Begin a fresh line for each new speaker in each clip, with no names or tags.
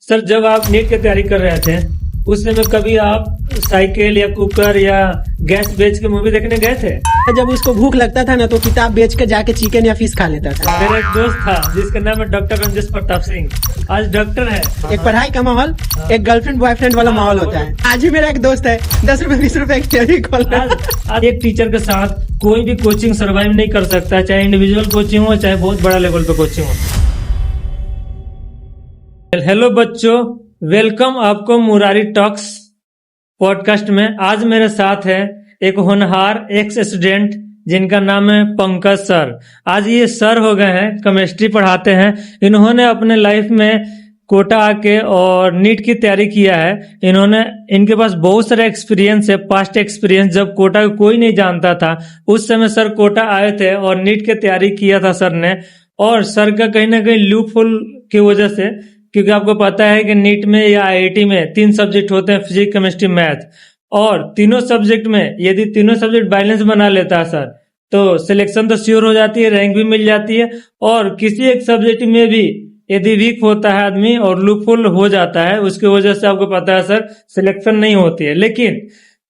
Sir जब आप NEET की तैयारी कर रहे थे उस समय कभी आप साइकिल या कुकर या गैस बेच के मूवी देखने गए थे?
जब उसको भूख लगता था ना तो किताब बेच के जाके चिकन या फिश खा लेता था।
मेरा एक दोस्त था जिसका नाम है डॉक्टर रंजित प्रताप सिंह, आज डॉक्टर है।
एक पढ़ाई का माहौल, एक गर्लफ्रेंड बॉयफ्रेंड वाला माहौल होता है। आज भी मेरा एक दोस्त है 10 रुपए 20 रुपए एक्सचेंज खोल रहा है।
आज एक टीचर के साथ कोई भी कोचिंग सर्वाइव नहीं कर सकता, चाहे इंडिविजुअल कोचिंग हो चाहे बहुत बड़ा लेवल पे कोचिंग हो। हेलो बच्चों, वेलकम आपको मुरारी टॉक्स पॉडकास्ट में। आज मेरे साथ है एक होनहार एक्स स्टूडेंट जिनका नाम है पंकज सर। आज ये सर हो गए हैं, केमिस्ट्री पढ़ाते हैं। इन्होंने अपने लाइफ में कोटा आके और नीट की तैयारी किया है। इनके पास बहुत सारा एक्सपीरियंस है, पास्ट एक्सपीरियंस। जब कोटा को कोई नहीं जानता था उस समय सर कोटा आए थे और नीट की तैयारी किया था सर ने। और सर का कहीं ना कहीं लूपहोल की वजह से, क्योंकि आपको पता है कि नीट में या आईआईटी में 3 सब्जेक्ट होते हैं, फिजिक्स केमिस्ट्री मैथ, और तीनों सब्जेक्ट में यदि तीनों सब्जेक्ट बैलेंस बना लेता है सर तो सिलेक्शन तो श्योर हो जाती है, रैंक भी मिल जाती है। और किसी एक सब्जेक्ट में भी यदि वीक होता है आदमी और लूपहोल हो जाता है, उसकी वजह से आपको पता है सर सिलेक्शन नहीं होती है। लेकिन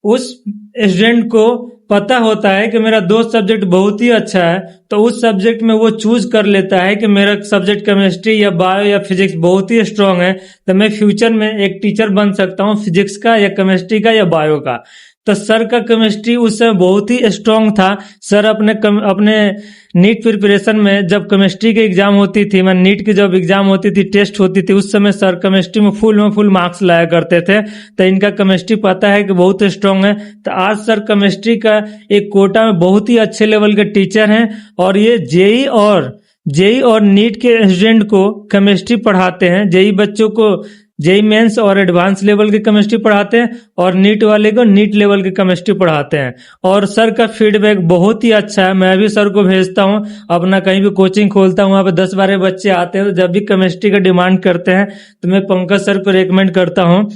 उस स्टूडेंट को पता होता है कि मेरा 2 सब्जेक्ट बहुत ही अच्छा है, तो उस सब्जेक्ट में वो चूज कर लेता है कि मेरा सब्जेक्ट केमिस्ट्री या बायो या फिजिक्स बहुत ही स्ट्रांग है, तो मैं फ्यूचर में एक टीचर बन सकता हूँ फिजिक्स का या केमिस्ट्री का या बायो का। तो सर का केमिस्ट्री उस समय बहुत ही स्ट्रांग था। सर अपने नीट प्रिपरेशन में जब केमिस्ट्री की एग्जाम होती थी, मैं नीट की जब एग्जाम होती थी, टेस्ट होती थी, उस समय सर केमिस्ट्री में फुल मार्क्स लाया करते थे। तो इनका केमिस्ट्री पता है कि बहुत स्ट्रांग है। तो आज सर केमिस्ट्री का एक कोटा में बहुत ही अच्छे लेवल के टीचर हैं और ये जेई और नीट के स्टूडेंट को केमिस्ट्री पढ़ाते हैं। जेई बच्चों को जेई मेंस और एडवांस लेवल की केमिस्ट्री पढ़ाते हैं और नीट वाले को नीट लेवल की केमिस्ट्री पढ़ाते हैं। और सर का फीडबैक बहुत ही अच्छा है। मैं भी सर को भेजता हूँ, अपना कहीं भी कोचिंग खोलता हूँ, वहाँ पे 10-12 बच्चे आते हैं, तो जब भी केमिस्ट्री का डिमांड करते हैं तो मैं पंकज सर को रेकमेंड करता हूँ।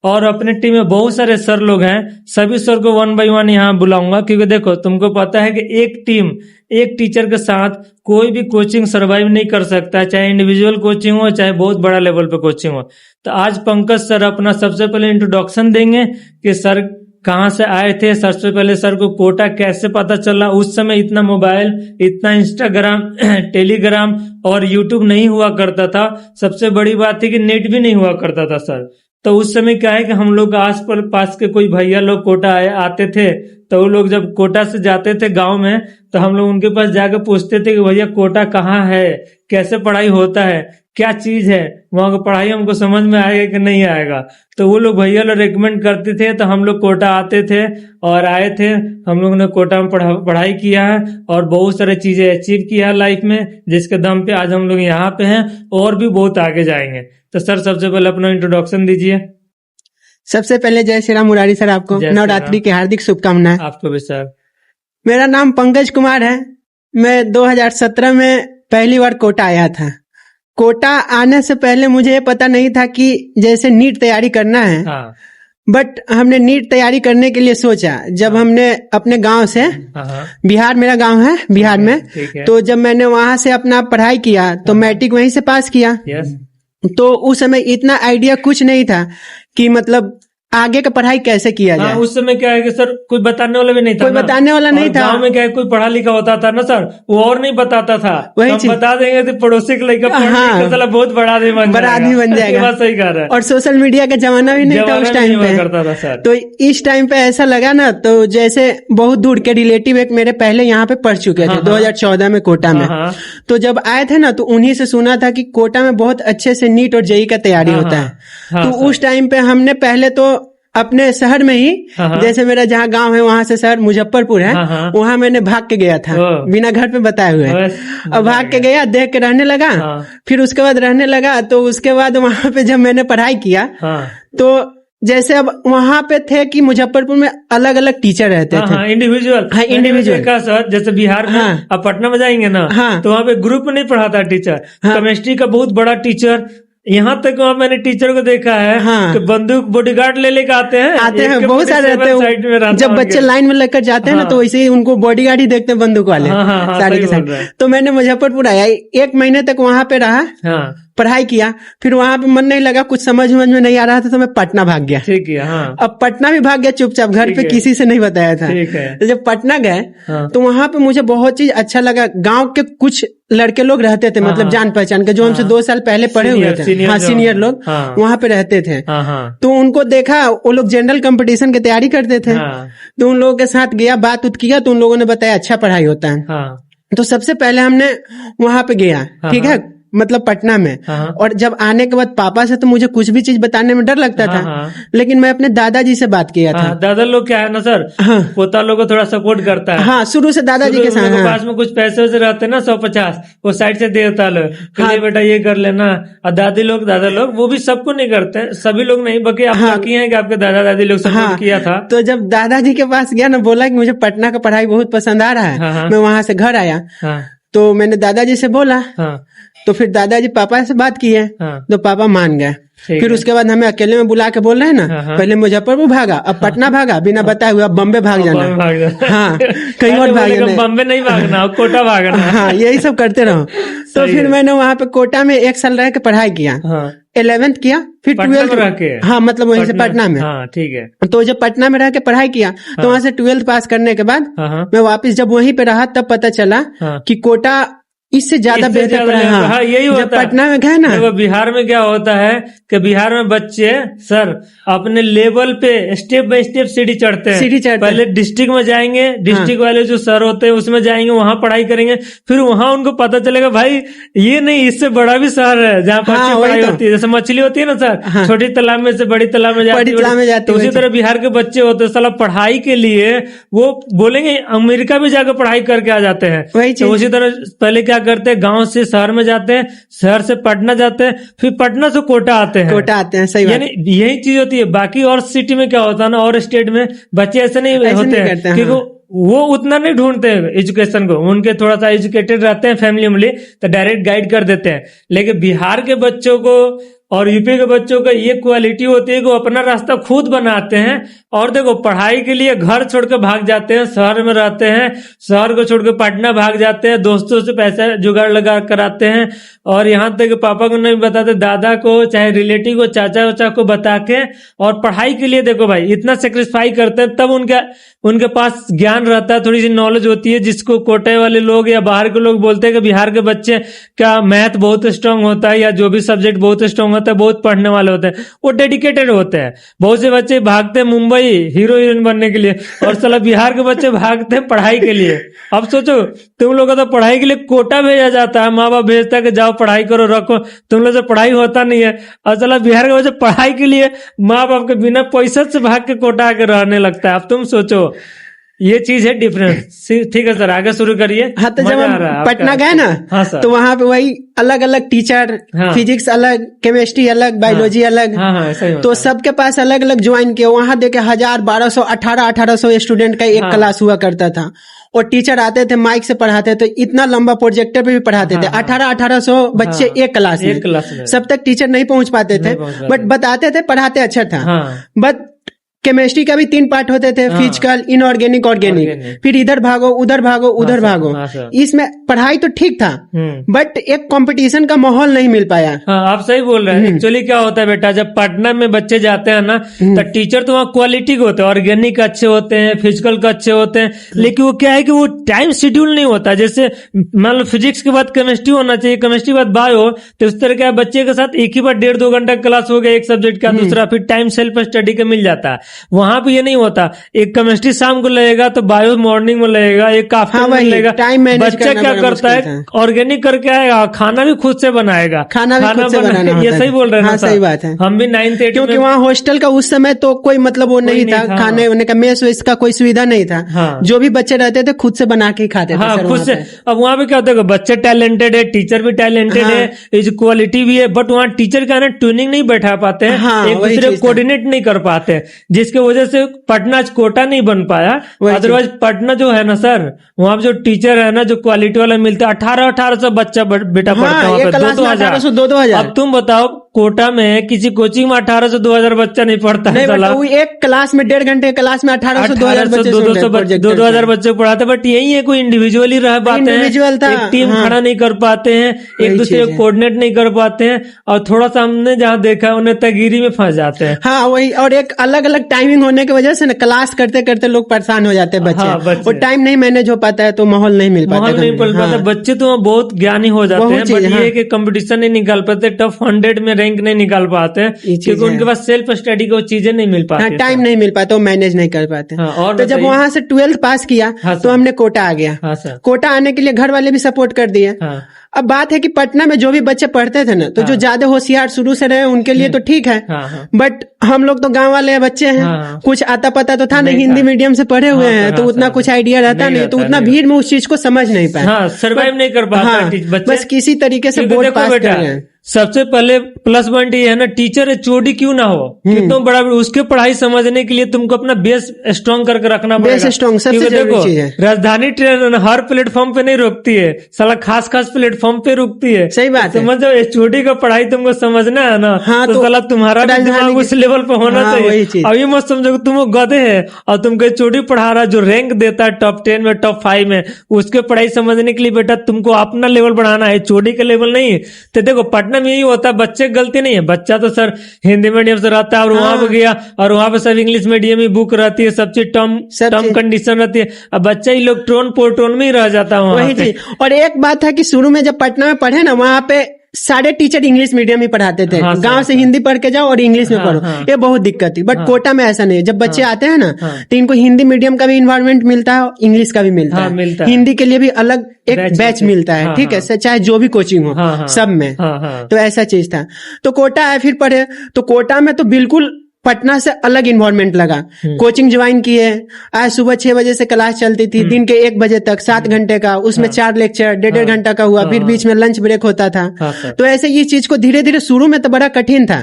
और अपने टीम में बहुत सारे सर लोग हैं, सभी सर को 1 by 1 यहाँ बुलाऊंगा, क्योंकि देखो तुमको पता है कि एक टीम एक टीचर के साथ कोई भी कोचिंग सर्वाइव नहीं कर सकता, चाहे इंडिविजुअल कोचिंग हो चाहे बहुत बड़ा लेवल पे कोचिंग हो। तो आज पंकज सर अपना सबसे पहले इंट्रोडक्शन देंगे कि सर कहाँ से आए थे, सबसे पहले सर को कोटा कैसे पता चला। उस समय इतना मोबाइल, इतना इंस्टाग्राम, टेलीग्राम और यूट्यूब नहीं हुआ करता था। सबसे बड़ी बात थी कि नेट भी नहीं हुआ करता था सर। तो उस समय क्या है कि हम लोग आस पास के कोई भैया लोग कोटा आते थे, तो वो लोग जब कोटा से जाते थे गांव में तो हम लोग उनके पास जाकर पूछते थे कि भैया कोटा कहाँ है, कैसे पढ़ाई होता है, क्या चीज है, वहां की पढ़ाई हमको समझ में आएगा कि नहीं आएगा। तो वो लोग भैया लोग रेकमेंड करते थे, तो हम लोग कोटा आते थे और आए थे। हम लोग ने कोटा में पढ़ाई किया है और बहुत सारी चीजें अचीव किया है लाइफ में, जिसके दम पे आज हम लोग यहाँ पे हैं और भी बहुत आगे जाएंगे। तो सर सबसे पहले अपना इंट्रोडक्शन दीजिए।
सबसे पहले जय श्री राम मुरारी सर, आपको नवरात्रि की हार्दिक शुभकामनाएं।
आपको भी सर।
मेरा नाम पंकज कुमार है। मैं 2017 में पहली बार कोटा आया था। कोटा आने से पहले मुझे पता नहीं था कि जैसे नीट तैयारी करना है, बट हमने नीट तैयारी करने के लिए सोचा जब हमने अपने गांव से, बिहार मेरा गांव है, बिहार में, तो जब मैंने वहां से अपना पढ़ाई किया तो मैट्रिक वहीं से पास किया। तो उस समय इतना आइडिया कुछ नहीं था कि मतलब आगे का पढ़ाई कैसे किया जाए।
उस समय क्या है कि सर कोई बताने वाला भी नहीं था,
कोई बताने वाला नहीं था।
गांव में क्या है, कोई पढ़ा लिखा होता था ना सर, वो और नहीं बताता था, वही चीज बता देंगे तो पड़ोसी के लड़का बहुत बड़ा आदमी बन जाएगा। सही कह रहा है।
और सोशल मीडिया का जमाना भी नहीं था उस टाइम पे करता था सर। तो इस टाइम पे ऐसा लगा ना, तो जैसे बहुत दूर के रिलेटिव एक मेरे पहले यहाँ पे पढ़ चुके थे 2014 में कोटा में। तो जब आए थे ना तो उन्हीं से सुना था कि कोटा में बहुत अच्छे से नीट और जेई का तैयारी होता है। तो उस टाइम पे हमने पहले तो अपने शहर में ही, जैसे मेरा जहाँ गांव है वहां से शहर मुजफ्फरपुर है, वहां मैंने भाग के गया था बिना घर पे बताए हुए। अब भाग के गया, देख के रहने लगा, फिर उसके बाद रहने लगा। तो उसके बाद वहां पे जब मैंने पढ़ाई किया तो जैसे अब वहां पे थे कि मुजफ्फरपुर में अलग अलग टीचर रहते थे, इंडिविजुअल
का सर। जैसे बिहार में अब पटना में जाएंगे ना तो वहाँ पे ग्रुप में नहीं पढ़ाता टीचर। केमिस्ट्री का बहुत बड़ा टीचर, यहाँ तक वहाँ मैंने टीचर को देखा है कि बंदूक बॉडीगार्ड ले लेके आते हैं बहुत सारे रहते हैं।
जब बच्चे लाइन में लगकर जाते हैं ना तो वैसे ही उनको बॉडीगार्ड ही देखते हैं, बंदूक वाले सारे के सारे। तो मैंने मुजफ्फरपुर आया, 1 महीने तक वहां पे रहा, पढ़ाई किया, फिर वहां पे मन नहीं लगा, कुछ समझ में नहीं आ रहा था, तो मैं पटना भाग गया।
ठीक है, हाँ।
अब पटना भी भाग गया चुपचाप, घर पे किसी से नहीं बताया था।
ठीक है।
तो जब पटना गए,
हाँ।
तो वहां पे मुझे बहुत चीज अच्छा लगा। गांव के कुछ लड़के लोग रहते थे, मतलब जान पहचान के, जो हमसे 2 साल पहले पढ़े हुए थे, हाँ सीनियर लोग वहां पे रहते थे। तो उनको देखा, वो लोग जनरल कंपटीशन की तैयारी करते थे, तो उन लोगों के साथ गया, बात उत किया, तो उन लोगों ने बताया अच्छा पढ़ाई होता है। तो सबसे पहले हमने वहां पे गया, ठीक है, मतलब पटना में। और जब आने के बाद पापा से तो मुझे कुछ भी चीज बताने में डर लगता था, लेकिन मैं अपने दादाजी से बात किया था।
दादा लोग क्या है ना सर, पोता लोग को थोड़ा सपोर्ट करता है।
हाँ, शुरू से दादाजी के साथ।
पास में कुछ पैसे वैसे रहते ना 150, वो साइड से देता लोग, बेटा ये कर लेना। और दादा लोग वो भी सबको नहीं करते, सभी लोग नहीं, बाकी आप लकी हैं कि आपके दादा दादी लोग सपोर्ट किया था।
तो जब दादाजी के पास गया ना, बोला कि मुझे पटना का पढ़ाई बहुत पसंद आ रहा है, मैं वहां से घर आया, तो मैंने दादाजी से बोला, तो फिर दादाजी पापा से बात की है, तो पापा मान गए। फिर उसके बाद हमें अकेले में बुला के बोल रहे हैं ना, पहले मुजफ्फरपुर भागा, अब पटना भागा, बिना बताए हुए अब बम्बे भाग जाना। हाँ, कहीं और भागना,
बम्बे नहीं भागना, कोटा भागना।
हाँ, यही सब करते रहो। तो फिर मैंने वहाँ पे कोटा में 1 साल रह के पढ़ाई किया, 11th किया, फिर 12th। हाँ, मतलब वहीं से पटना में।
ठीक है।
तो जब पटना में रह के पढ़ाई किया, तो वहां से 12th पास करने के बाद मैं वापस जब वहीं पे रहा, तब पता चला कि कोटा इससे ज्यादा बेहतर पढ़ाई। हाँ, यही होता है। पटना में गए ना,
देखो बिहार में क्या होता है कि बिहार में बच्चे सर अपने लेवल पे स्टेप बाय स्टेप सीढ़ी चढ़ते हैं। पहले डिस्ट्रिक्ट में जाएंगे, डिस्ट्रिक्ट वाले जो सर होते हैं उसमें जाएंगे, वहां पढ़ाई करेंगे, फिर वहां उनको पता चलेगा भाई ये नहीं, इससे बड़ा भी शहर है जहाँ पर अच्छी पढ़ाई होती है। जैसे मछली होती है ना सर, छोटी तालाब में से बड़ी तालाब में जाती है, तो उसी तरह बिहार के बच्चे होते हैं, साला पढ़ाई के लिए वो बोलेंगे अमेरिका भी जाकर पढ़ाई करके आ जाते हैं। तो उसी तरह पहले क्या करते हैं, गांव से शहर में जाते हैं, शहर से पटना जाते हैं, फिर पटना से कोटा आते हैं।
सही बात।
यानी यही चीज होती है। बाकी और सिटी में क्या होता है ना, और स्टेट में बच्चे ऐसे नहीं होते हैं, क्योंकि वो उतना नहीं ढूंढते हैं एजुकेशन को, उनके थोड़ा सा एजुकेटेड रहते हैं फैमिली, तो डायरेक्ट गाइड कर देते हैं। लेकिन बिहार के बच्चों को और यूपी के बच्चों का ये क्वालिटी होती है कि वो अपना रास्ता खुद बनाते हैं, और देखो पढ़ाई के लिए घर छोड़ के भाग जाते हैं, शहर में रहते हैं, शहर को छोड़ के पटना भाग जाते हैं, दोस्तों से पैसा जुगाड़ लगा कर आते हैं, और यहाँ तक पापा को नहीं बताते, दादा को चाहे रिलेटिव को, चाचा उचा को बता के, और पढ़ाई के लिए देखो भाई इतना सेक्रीफाई करते हैं, तब उनके पास ज्ञान रहता है, थोड़ी सी नॉलेज होती है, जिसको कोटे वाले लोग या बाहर के लोग बोलते हैं कि बिहार के बच्चे का मैथ बहुत स्ट्रांग होता है, या जो भी सब्जेक्ट बहुत स्ट्रांग होता है, बहुत पढ़ने वाले होते हैं, वो डेडिकेटेड होते हैं। बहुत से बच्चे भागते हैं मुंबई हीरो हीरोइन बनने के लिए, और साला बिहार के बच्चे भागते हैं पढ़ाई के लिए। अब सोचो तुम लोग को तो पढ़ाई के लिए कोटा भेजा जाता है, माँ बाप भेजता है कि जाओ पढ़ाई करो, रखो, तुम लोग से पढ़ाई होता नहीं है, और साला बिहार के बच्चे पढ़ाई के लिए माँ बाप के बिना पैसा से भाग के कोटा आके रहने लगता है। अब तुम सोचो, ये चीज है डिफरेंस। ठीक है सर, आगे शुरू करिए।
हाँ, तो जब हम पटना गए ना,
हाँ सर,
तो वहाँ पे वही अलग अलग टीचर, फिजिक्स अलग, केमिस्ट्री अलग, बायोलॉजी अलग, तो सबके पास अलग अलग ज्वाइन किया। वहाँ देखे 1000, 1200, 1800 स्टूडेंट का एक क्लास हुआ करता था, और टीचर आते थे माइक से पढ़ाते थे, इतना लंबा प्रोजेक्टर पे भी पढ़ाते थे। 1800 बच्चे एक क्लास में, सब तक टीचर नहीं पहुंच पाते थे, बट बताते थे, पढ़ाते अच्छा था। बट केमिस्ट्री का भी 3 पार्ट होते थे, फिजिकल, इनऑर्गेनिक, ऑर्गेनिक, फिर इधर भागो उधर भागो उधर भागो। इसमें पढ़ाई तो ठीक था, बट एक कंपटीशन का माहौल नहीं मिल पाया।
आप सही बोल रहे हैं। एक्चुअली क्या होता है बेटा, जब पटना में बच्चे जाते हैं ना, तो टीचर तो वहाँ क्वालिटी के होते हैं, ऑर्गेनिक अच्छे होते हैं, फिजिकल का अच्छे होते हैं, लेकिन वो क्या है कि वो टाइम शेड्यूल नहीं होता। जैसे मान लो फिजिक्स के बाद केमिस्ट्री होना चाहिए, केमिस्ट्री के बाद बायो, तो इस तरह का बच्चे के साथ एक ही बार 1.5-2 घंटा क्लास हो गया एक सब्जेक्ट का, दूसरा फिर टाइम सेल्फ स्टडी का मिल जाता है। वहां पे ये नहीं होता, एक केमिस्ट्री शाम को लगेगा तो बायो मॉर्निंग में लगेगा, एक आफ्टरनून में लगेगा। बच्चा क्या करता है, ऑर्गेनिक करके आएगा, खाना भी खुद से बनाएगा,
खाना भी खुद से बनाना होता है।
ये सही बोल रहे हैं।
सही बात है।
हम भी 9th 8th
क्योंकि वहाँ हॉस्टल का उस समय तो कोई मतलब वो नहीं था, खाने वाने का मेस वेस का कोई सुविधा नहीं था। जो भी बच्चे रहते थे खुद से बना के खाते थे
खुद से। अब वहाँ पे क्या होता है, बच्चे टैलेंटेड है, टीचर भी टैलेंटेड है, क्वालिटी भी है, बट वहाँ टीचर का ना ट्यूनिंग नहीं बैठा पाते हैं, एक दूसरे को कोऑर्डिनेट नहीं कर पाते, जिसके वजह से पटना कोटा नहीं बन पाया। अदरवाइज पटना जो है ना सर, वहाँ पे जो टीचर है ना, जो क्वालिटी वाला मिलता है, 1800 बच्चा बेटा पढ़ता है, 2-2000। अब तुम बताओ कोटा में किसी कोचिंग में 1800 से 2000 बच्चा नहीं पढ़ता है।
वो एक क्लास में 1.5 घंटे क्लास में 1800 से 2000
बच्चे पढ़ाते, बट यही है कोई इंडिविजुअली रह पाते हैं, एक टीम खड़ा नहीं कर पाते हैं, एक दूसरे को कोऑर्डिनेट नहीं कर पाते हैं, और थोड़ा सा हमने जहाँ देखा उन्हें तगीरी में फंस जाते हैं।
हाँ वही, और एक अलग अलग टाइमिंग होने की वजह से ना क्लास करते करते लोग परेशान हो जाते हैं बच्चे, और टाइम नहीं मैनेज हो पाता है तो माहौल नहीं मिल पाता।
बच्चे तो बहुत ज्ञानी हो जाते हैं, बट ये कि कंपटीशन नहीं निकाल पाते, टॉप 100 में रैंक नहीं निकाल पाते हैं, क्योंकि उनके पास सेल्फ स्टडी की चीजें नहीं मिल पाती,
टाइम नहीं मिल पाता, वो मैनेज नहीं कर पाते। और तो जब वहां से 12th पास किया तो हमने कोटा आ गया। कोटा आने के लिए घर वाले भी सपोर्ट कर दिए। अब बात है कि पटना में जो भी बच्चे पढ़ते थे ना, तो जो ज्यादा होशियार शुरू से रहे उनके लिए तो ठीक है, बट हम लोग तो गांव वाले बच्चे हैं, कुछ आता पता तो था नहीं, हिंदी मीडियम से पढ़े हुए हैं, तो उतना कुछ आइडिया रहता नहीं, तो उतना भीड़ में उस चीज को समझ नहीं पाए,
सर्वाइव नहीं कर पाता,
बस किसी तरीके से बोर्ड पास कर रहे हैं।
सबसे पहले प्लस पॉइंट ये है ना, टीचर एचओडी क्यों ना हो, कितना बड़ा, उसके पढ़ाई समझने के लिए तुमको अपना बेस स्ट्रॉन्ग करके रखना पड़ेगा।
बेस स्ट्रॉन्ग सबसे जरूरी चीज है।
राजधानी ट्रेन हर प्लेटफॉर्म पे नहीं रोकती है, साला खास प्लेटफॉर्म पे रुकती है।
सही बात है।
समझो एचओडी का पढ़ाई तुमको समझना है ना, तो साला तुम्हारा दिमाग उस लेवल पे होना चाहिए। अब ये मत समझो तुम गधे है और तुमको एचओडी पढ़ा रहा, जो रैंक देता है टॉप 10 में टॉप 5 में, उसके पढ़ाई समझने के लिए बेटा तुमको अपना लेवल बढ़ाना है, एचओडी का लेवल नहीं। तो देखो पटना में यही होता है, बच्चे की गलती नहीं है, बच्चा तो सर हिंदी मीडियम से रहता है और वहां पे गया और वहां पे सब इंग्लिश मीडियम ही बुक रहती है, सब चीज टर्म कंडीशन रहती है, अब बच्चा इलेक्ट्रॉन प्रोटोन में ही रह जाता है वहां पे।
और एक बात है कि शुरू में जब पटना में पढ़े ना, वहां पे सारे टीचर इंग्लिश मीडियम ही पढ़ाते थे। गांव से हिंदी पढ़ के जाओ और इंग्लिश में पढ़ो, ये बहुत दिक्कत थी। बट कोटा में ऐसा नहीं है, जब बच्चे आते हैं ना तो इनको हिंदी मीडियम का भी इन्वायरमेंट मिलता है और इंग्लिश का भी मिलता है, हिंदी के लिए भी अलग एक बैच मिलता है, ठीक है, चाहे जो भी कोचिंग हो सब में। तो ऐसा चीज था, तो कोटा आए फिर पढ़े, तो कोटा में तो बिल्कुल पटना से अलग इन्वायरमेंट लगा। कोचिंग ज्वाइन किए, आज सुबह 6 बजे से क्लास चलती थी, दिन के 1 बजे तक 7 घंटे का, उसमें 4 लेक्चर 1.5 घंटा का हुआ, फिर बीच में लंच ब्रेक होता था। तो ऐसे ये चीज को धीरे धीरे, शुरू में तो बड़ा कठिन था।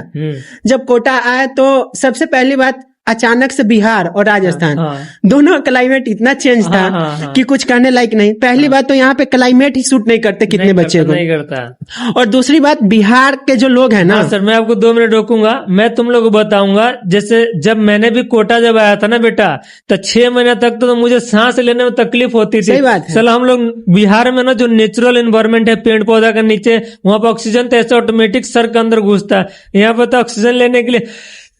जब कोटा आए तो सबसे पहली बात, अचानक से बिहार और राजस्थान दोनों क्लाइमेट इतना चेंज था कि कुछ करने लायक नहीं। पहली बात तो यहाँ पे क्लाइमेट ही सूट नहीं करते कितने बच्चे को,
नहीं करता।
और दूसरी बात, बिहार के जो लोग हैं ना,
सर मैं आपको 2 मिनट रोकूंगा, मैं तुम लोग को बताऊंगा। जैसे जब मैंने भी कोटा जब आया था ना बेटा, तो 6 महीने तक तो मुझे सांस लेने में तकलीफ होती थी।
सही बात है।
चलो हम लोग बिहार में ना जो नेचुरल एनवायरमेंट है, पेड़ पौधा के नीचे, वहां पर ऑक्सीजन तो ऐसे ऑटोमेटिक सर के अंदर घुसता है, यहाँ पर तो ऑक्सीजन लेने के लिए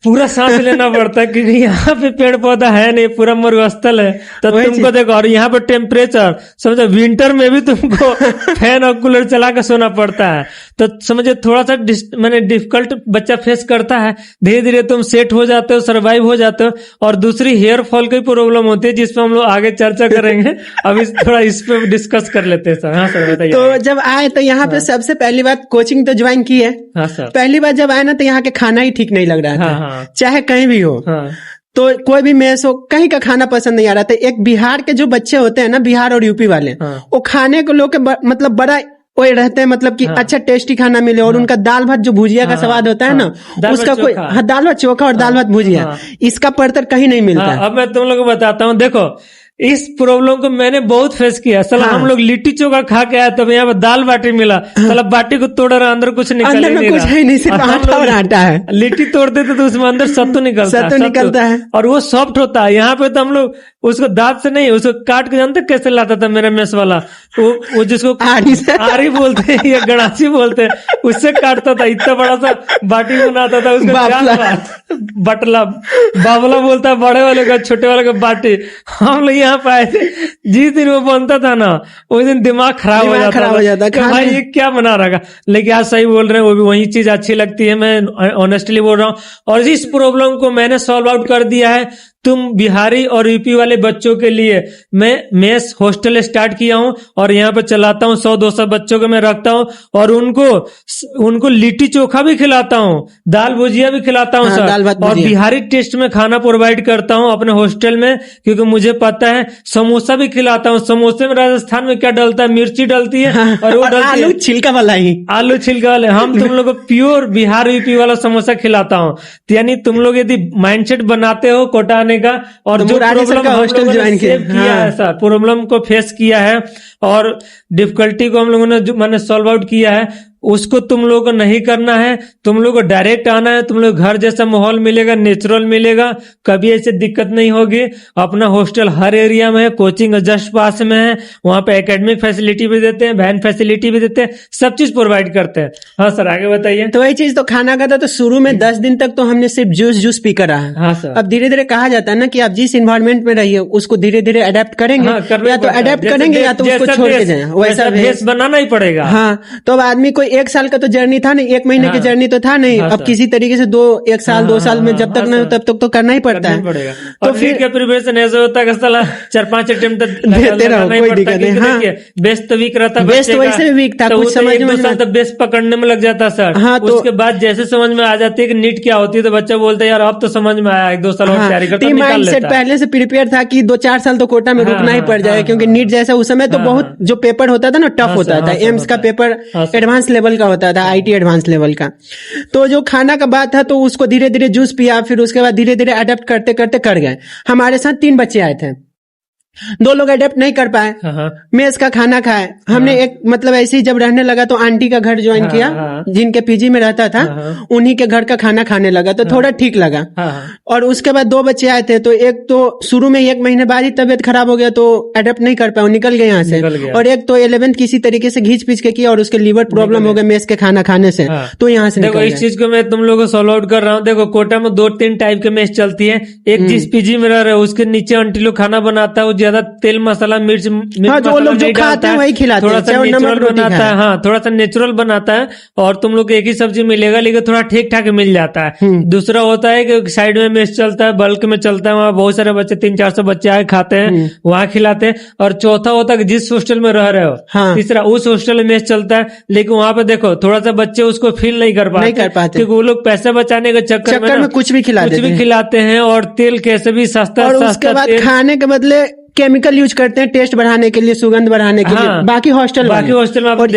पूरा सांस लेना पड़ता है, क्योंकि यहाँ पे पेड़ पौधा है नहीं, पूरा मरुस्थल है। तो तुमको देखो, और यहाँ पे टेम्परेचर समझो, विंटर में भी तुमको फैन और कूलर चला के सोना पड़ता है। तो समझो थोड़ा सा मैंने डिफिकल्ट बच्चा फेस करता है, धीरे धीरे तुम सेट हो जाते हो, सर्वाइव हो जाते हो। और दूसरी हेयर फॉल की प्रॉब्लम होती है, जिसपे हम लोग आगे चर्चा करेंगे, अभी थोड़ा इस पे डिस्कस कर लेते हैं सर। हाँ सर बताइए।
तो जब आए तो यहाँ पे सबसे पहली बात, कोचिंग तो ज्वाइन की है।
हाँ सर।
पहली बार जब आए ना, तो यहाँ के खाना ही ठीक नहीं लग रहा था, चाहे कहीं भी हो। तो कोई भी मेस हो, कहीं का खाना पसंद नहीं आ रहा था। एक बिहार के जो बच्चे होते हैं ना, बिहार और यूपी वाले, वो खाने को लोग मतलब बड़ा वही रहते हैं, मतलब कि अच्छा टेस्टी खाना मिले, और उनका दाल भात जो भुजिया का स्वाद होता है ना, उसका कोई, दाल भात चोखा और दाल भात भुजिया, इसका पड़तर कहीं नहीं मिलता।
अब मैं तुम लोग को बताता हूँ, देखो इस प्रॉब्लम को मैंने बहुत फेस किया। साला हम लोग लिट्टी चोखा खा के आए, तब यहाँ पर दाल बाटी मिला, साला बाटी को तोड़ रहा, अंदर कुछ निकल नहीं रहा,
कुछ है नहीं, सिर्फ आटा और आटा है।
लिट्टी तोड़ देते तो उसमें अंदर सत्तू निकलता है, और वो सॉफ्ट होता है। यहाँ पे तो हम लोग उसको दांत से नहीं, उसको काट के, जानते कैसे लाता था मेरा मेस वाला, वो जिसको आरी बोलते हैं या गड़ासी बोलते हैं, उससे काटता था, इतना बड़ा सा बाटी बनाता था, उसको बटला बाबला बोलता है बड़े वाले का, छोटे वाले का बाटी। हम लोग यहाँ पाए थे, जिस दिन वो बनता था ना, उस दिन दिमाग खराब हो जाता था, भाई ये क्या बना रहा। लेकिन आज सही बोल रहे हैं, वो भी वही चीज अच्छी लगती है, मैं ऑनेस्टली बोल रहा हूँ। और इस प्रॉब्लम को मैंने सॉल्व आउट कर दिया है। तुम बिहारी और यूपी वाले बच्चों के लिए मैं मेस हॉस्टल स्टार्ट किया हूँ, और यहाँ पे चलाता हूँ, 100-200 बच्चों को मैं रखता हूँ, और उनको लिट्टी चोखा भी खिलाता हूँ, दाल भुजिया भी खिलाता हूँ सर, और बिहारी टेस्ट में खाना प्रोवाइड करता हूँ अपने हॉस्टल में, क्योंकि मुझे पता है। समोसा भी खिलाता हूँ, समोसे में राजस्थान में क्या डलता है, मिर्ची डलती है, और वो डलती है
आलू छिलका वाला ही,
आलू छिलका वाले। हम तुम लोग को प्योर बिहार यूपी वाला समोसा खिलाता हूँ। यानी तुम लोग यदि माइंडसेट बनाते हो कोटा का, और जो
हॉस्टल ज्वाइन किया
है सर, प्रॉब्लम को फेस किया है और डिफिकल्टी को हम लोगों ने मैंने सॉल्व आउट किया है, उसको तुम लोग को नहीं करना है, तुम लोग को डायरेक्ट आना है, तुम लोग घर जैसा माहौल मिलेगा, नेचुरल मिलेगा, कभी ऐसे दिक्कत नहीं होगी। अपना हॉस्टल हर एरिया में है, कोचिंग जस्ट पास में है, वहाँ पे एकेडमिक फैसिलिटी भी देते हैं, वैन फैसिलिटी भी देते हैं, सब चीज प्रोवाइड करते हैं। हाँ सर, आगे बताइए।
तो वही चीज, तो खाना का था तो शुरू में 10 दिन तक तो हमने सिर्फ जूस पी कर रहा है।
हाँ सर।
अब धीरे धीरे कहा जाता है ना कि आप जिस इन्वायरमेंट में रहिए उसको धीरे धीरे अडेप्ट करेंगे।
हाँ,
या तो अडेप्ट करेंगे या तो उसको छोड़ के जाए, वैसा
भेस बनाना ही पड़ेगा।
हाँ, तो अब आदमी कोई 1 साल का तो जर्नी था नहीं, 1 महीने की जर्नी तो था नहीं। अब किसी तरीके से 1 साल 2 साल में जब तक नहीं तब तक तो करना ही पड़ता है।
तो फिर क्या प्रिपरेशन ऐसा होता है, 4-5 अटेम्प्ट
देते रहो, कोई दिक्कत नहीं। हाँ,
बेस तो वीक रहता है,
बेस तो वैसे भी वीक था, कुछ समझ में
2 साल तक बेस पकड़ने में लग जाता सर।
हाँ, तो
उसके बाद जैसे समझ में आ जाती है कि नीट क्या होती है, तो बच्चा बोलता है यार अब तो समझ में आया, 1-2 साल और तैयारी करता है, निकाल लेता है।
पहले से प्रिपेयर था कि 2-4 साल तो कोटा में रुकना ही पड़ जाएगा, क्योंकि नीट जैसा उस समय तो बहुत जो पेपर होता था ना टफ होता था। एम्स का पेपर एडवांस लेवल का होता था, IT एडवांस लेवल का। तो जो खाना का बात था तो उसको धीरे धीरे जूस पिया, फिर उसके बाद धीरे धीरे अडेप्ट करते करते कर गए। हमारे साथ 3 बच्चे आए थे, 2 लोग अडेप्ट नहीं कर पाए, मेस का खाना खाए। हमने एक मतलब ऐसे ही जब रहने लगा तो आंटी का घर ज्वाइन किया, जिनके PG में रहता था, उन्हीं के घर का खाना खाने लगा तो थोड़ा ठीक लगा। और उसके बाद 2 बच्चे आए थे, तो एक तो शुरू में 1 महीने बाद ही तबियत खराब हो गया तो अडेप्ट नहीं कर पाया, निकल गए यहाँ से। और एक तो 11th किसी तरीके से घींच पीच के किया और उसके लीवर प्रॉब्लम हो गया मेस के खाना खाने से, तो यहाँ से
देखो इस चीज को मैं तुम लोगों को सॉल्व आउट कर रहा हूँ। देखो कोटा में 2-3 टाइप के मेस चलती है। एक जिस PG में रह रहे हो उसके नीचे आंटी लोग खाना बनाता है, ज्यादा तेल मसाला मिर्च
हाँ, जो लोग जो खाते हैं वही खिलाते हैं,
थोड़ा सा नेचुरल बनाता है। हाँ, थोड़ा सा नेचुरल बनाता है और तुम लोग को एक ही सब्जी मिलेगा लेकिन थोड़ा ठीक ठाक मिल जाता है। दूसरा होता है कि साइड में मेस चलता है, बल्क में चलता है, वहाँ बहुत सारे बच्चे 300-400 बच्चे आए खाते हैं, वहाँ खिलाते हैं। और चौथा होता है कि जिस हॉस्टल में रह रहे हो, तीसरा उस हॉस्टल में मेस चलता है, लेकिन वहाँ पे देखो थोड़ा सा बच्चे उसको फील नहीं कर पाते क्योंकि वो लोग पैसा बचाने के चक्कर में
कुछ भी
खिलाते हैं और तेल कैसे भी सस्ता
और उसके बाद खाने के बदले केमिकल यूज करते हैं टेस्ट बढ़ाने के लिए, सुगंध बढ़ाने के लिए। बाकी हॉस्टल में और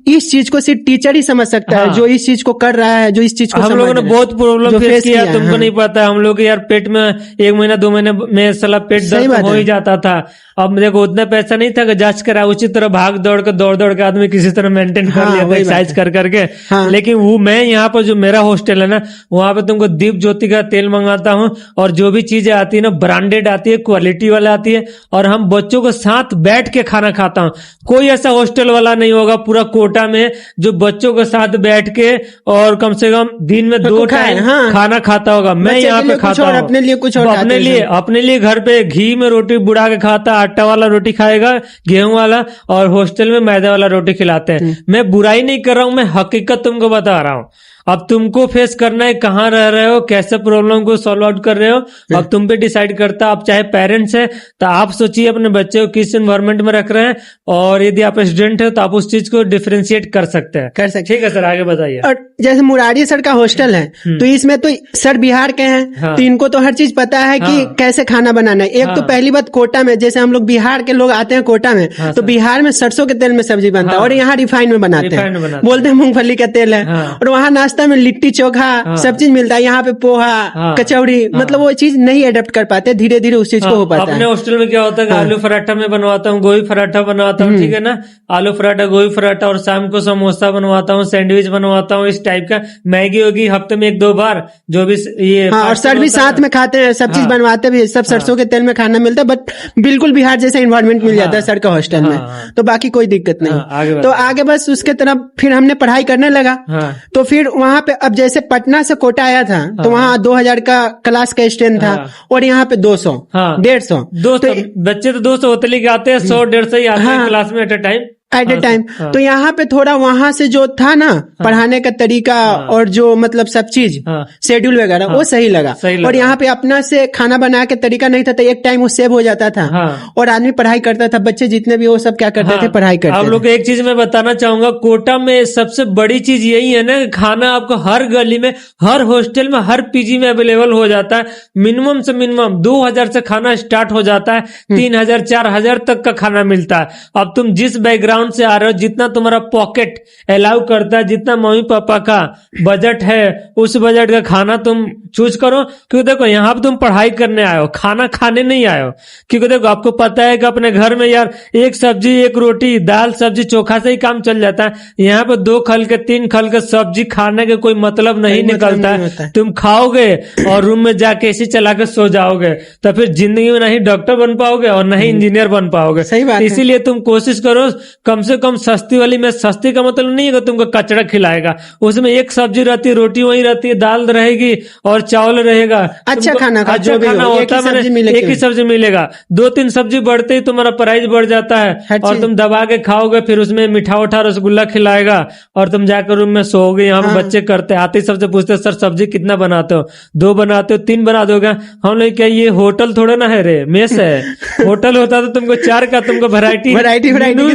इस चीज को सिर्फ टीचर ही समझ सकता है, जो इस चीज को कर रहा है, जो इस चीज को
हम लोगों ने बहुत प्रॉब्लम फेस किया, तुमको नहीं पता। हम लोग यार पेट में 1 महीना 2 महीने में साला पेट दर्द हो ही जाता था। अब देखो उतना पैसा नहीं था कि जांच करा, उसी तरह भाग दौड़ के आदमी किसी तरह मेंटेन कर लिया एक्सरसाइज कर करके। लेकिन वो मैं यहाँ पर जो मेरा हॉस्टल है ना, वहाँ पे तुमको दीप ज्योति का तेल मंगाता हूँ और जो भी चीजें आती है ना ब्रांडेड आती है, क्वालिटी वाला आती है, और हम बच्चों के साथ बैठ के खाना खाता हूँ। कोई ऐसा हॉस्टल वाला नहीं होगा पूरा कोटा में जो बच्चों के साथ बैठ के और कम से कम दिन में 2 टाइम खाना खाता होगा। मैं यहाँ पे खाता हूँ अपने लिए, कुछ अपने लिए घर पे घी में रोटी बुड़ा के खाता, आटा वाला रोटी खाएगा, गेहूं वाला, और हॉस्टल में मैदा वाला रोटी खिलाते हैं। मैं बुराई नहीं कर रहा हूँ, मैं हकीकत तुमको बता रहा हूँ। अब तुमको फेस करना है, कहाँ रह रहे हो, कैसे प्रॉब्लम को सॉल्व आउट कर रहे हो, अब तुम पे डिसाइड करता। आप चाहे पेरेंट्स है तो आप सोचिए अपने बच्चे को किस एनवायरनमेंट में रख रहे हैं, और यदि आप स्टूडेंट है तो आप उस चीज को डिफरेंशिएट कर सकते हैं। ठीक है सर, आगे बताइए।
और जैसे मुरारी सर का हॉस्टल है तो इसमें तो सर बिहार के हैं, तो इनको तो हर चीज पता है कि कैसे खाना बनाना है। एक तो पहली बात, कोटा में जैसे हम लोग बिहार के लोग आते हैं कोटा में, तो बिहार में सरसों के तेल में सब्जी बनता है और यहाँ रिफाइंड में बनाते हैं, बोलते हैं मूंगफली का तेल है। और वहाँ नाश्ता में लिट्टी चोखा सब चीज मिलता है, यहाँ पे पोहा कचौड़ी, मतलब वो चीज नहीं अडेप्ट कर पाते, धीरे धीरे उस चीज को हो पाता है।
अपने हॉस्टल में क्या होता है, आलू पराठा में बनवाता हूँ, गोभी पराठा बनवाता हूँ, ठीक है ना, आलू पराठा गोभी पराठा, और शाम को समोसा बनवाता हूँ, सैंडविच बनवाता हूँ, इस टाइप का। मैगी होगी हफ्ते में 1-2 बार, जो भी ये
और सर भी साथ में खाते हैं, सब चीज बनवाते भी, सब सरसों के तेल में खाना मिलता है, बट बिल्कुल बिहार जैसा इन्वायरमेंट मिल जाता है सर का हॉस्टल में, तो बाकी कोई दिक्कत नहीं। तो आगे बस उसके तरफ फिर हमने पढ़ाई करने लगा। तो फिर वहाँ पे अब जैसे पटना से कोटा आया था तो वहाँ 2000 का क्लास का स्ट्रेंथ था और यहाँ पे 200 150
बच्चे तो 200 होते लेके आते हैं, 100-150 ही आते हैं क्लास में at a time.
At a time. तो यहाँ पे थोड़ा वहां से जो था ना पढ़ाने का तरीका और जो मतलब सब चीज शेड्यूल वगैरह वो सही लगा। और यहाँ पे अपना से खाना बना के तरीका नहीं था, तो एक टाइम वो सेव हो जाता था और आदमी पढ़ाई करता था। बच्चे जितने भी वो सब क्या करते थे, पढ़ाई करते थे।
आप लोग एक चीज मैं बताना चाहूंगा, कोटा में सबसे बड़ी चीज यही है ना, खाना आपको हर गली में, हर हॉस्टल में, हर पीजी में अवेलेबल हो जाता है। मिनिमम से मिनिमम 2000 से खाना स्टार्ट हो जाता है, 3000 4000 तक का खाना मिलता है। अब तुम जिस बैकग्राउंड अकाउंट से आ रहे हो, जितना तुम्हारा पॉकेट अलाउ करता है, जितना मम्मी पापा का बजट है उस बजट का खाना तुम चूज करो। क्योंकि देखो यहाँ पे तुम पढ़ाई करने आए हो, खाना खाने नहीं आए हो। क्योंकि देखो आपको पता है कि अपने घर में यार एक सब्जी एक रोटी दाल सब्जी चोखा से ही काम चल जाता है। यहाँ पे 2 खल के 3 खल के सब्जी खाने के कोई मतलब नहीं निकलता है। तुम खाओगे और रूम में जाके एसी चला के सो जाओगे, तो फिर जिंदगी में नहीं डॉक्टर बन पाओगे और नहीं इंजीनियर बन पाओगे।
सही बात है।
इसीलिए तुम कोशिश करो कम से कम सस्ती वाली में। सस्ती का मतलब नहीं है कि तुमको कचड़ा खिलाएगा, उसमें एक सब्जी रहती है, रोटी वही रहती है, दाल रहेगी और चावल रहेगा।
अच्छा खाना होता है,
एक ही सब्जी मिलेगा। 2-3 सब्जी बढ़ते ही तुम्हारा प्राइस बढ़ जाता है और तुम दबा के खाओगे। फिर उसमें मीठा उठा रसगुल्ला खिलाएगा और तुम जाकर रूम में सोओगे। यहाँ पे बच्चे करते आते ही सबसे पूछते सर सब्जी कितना बनाते हो? 2 बनाते हो, 3 बना दोगे? हम लोग क्या ये होटल थोड़ा ना है रे, मेस है। होटल होता तो तुमको 4 का तुमको वैरायटी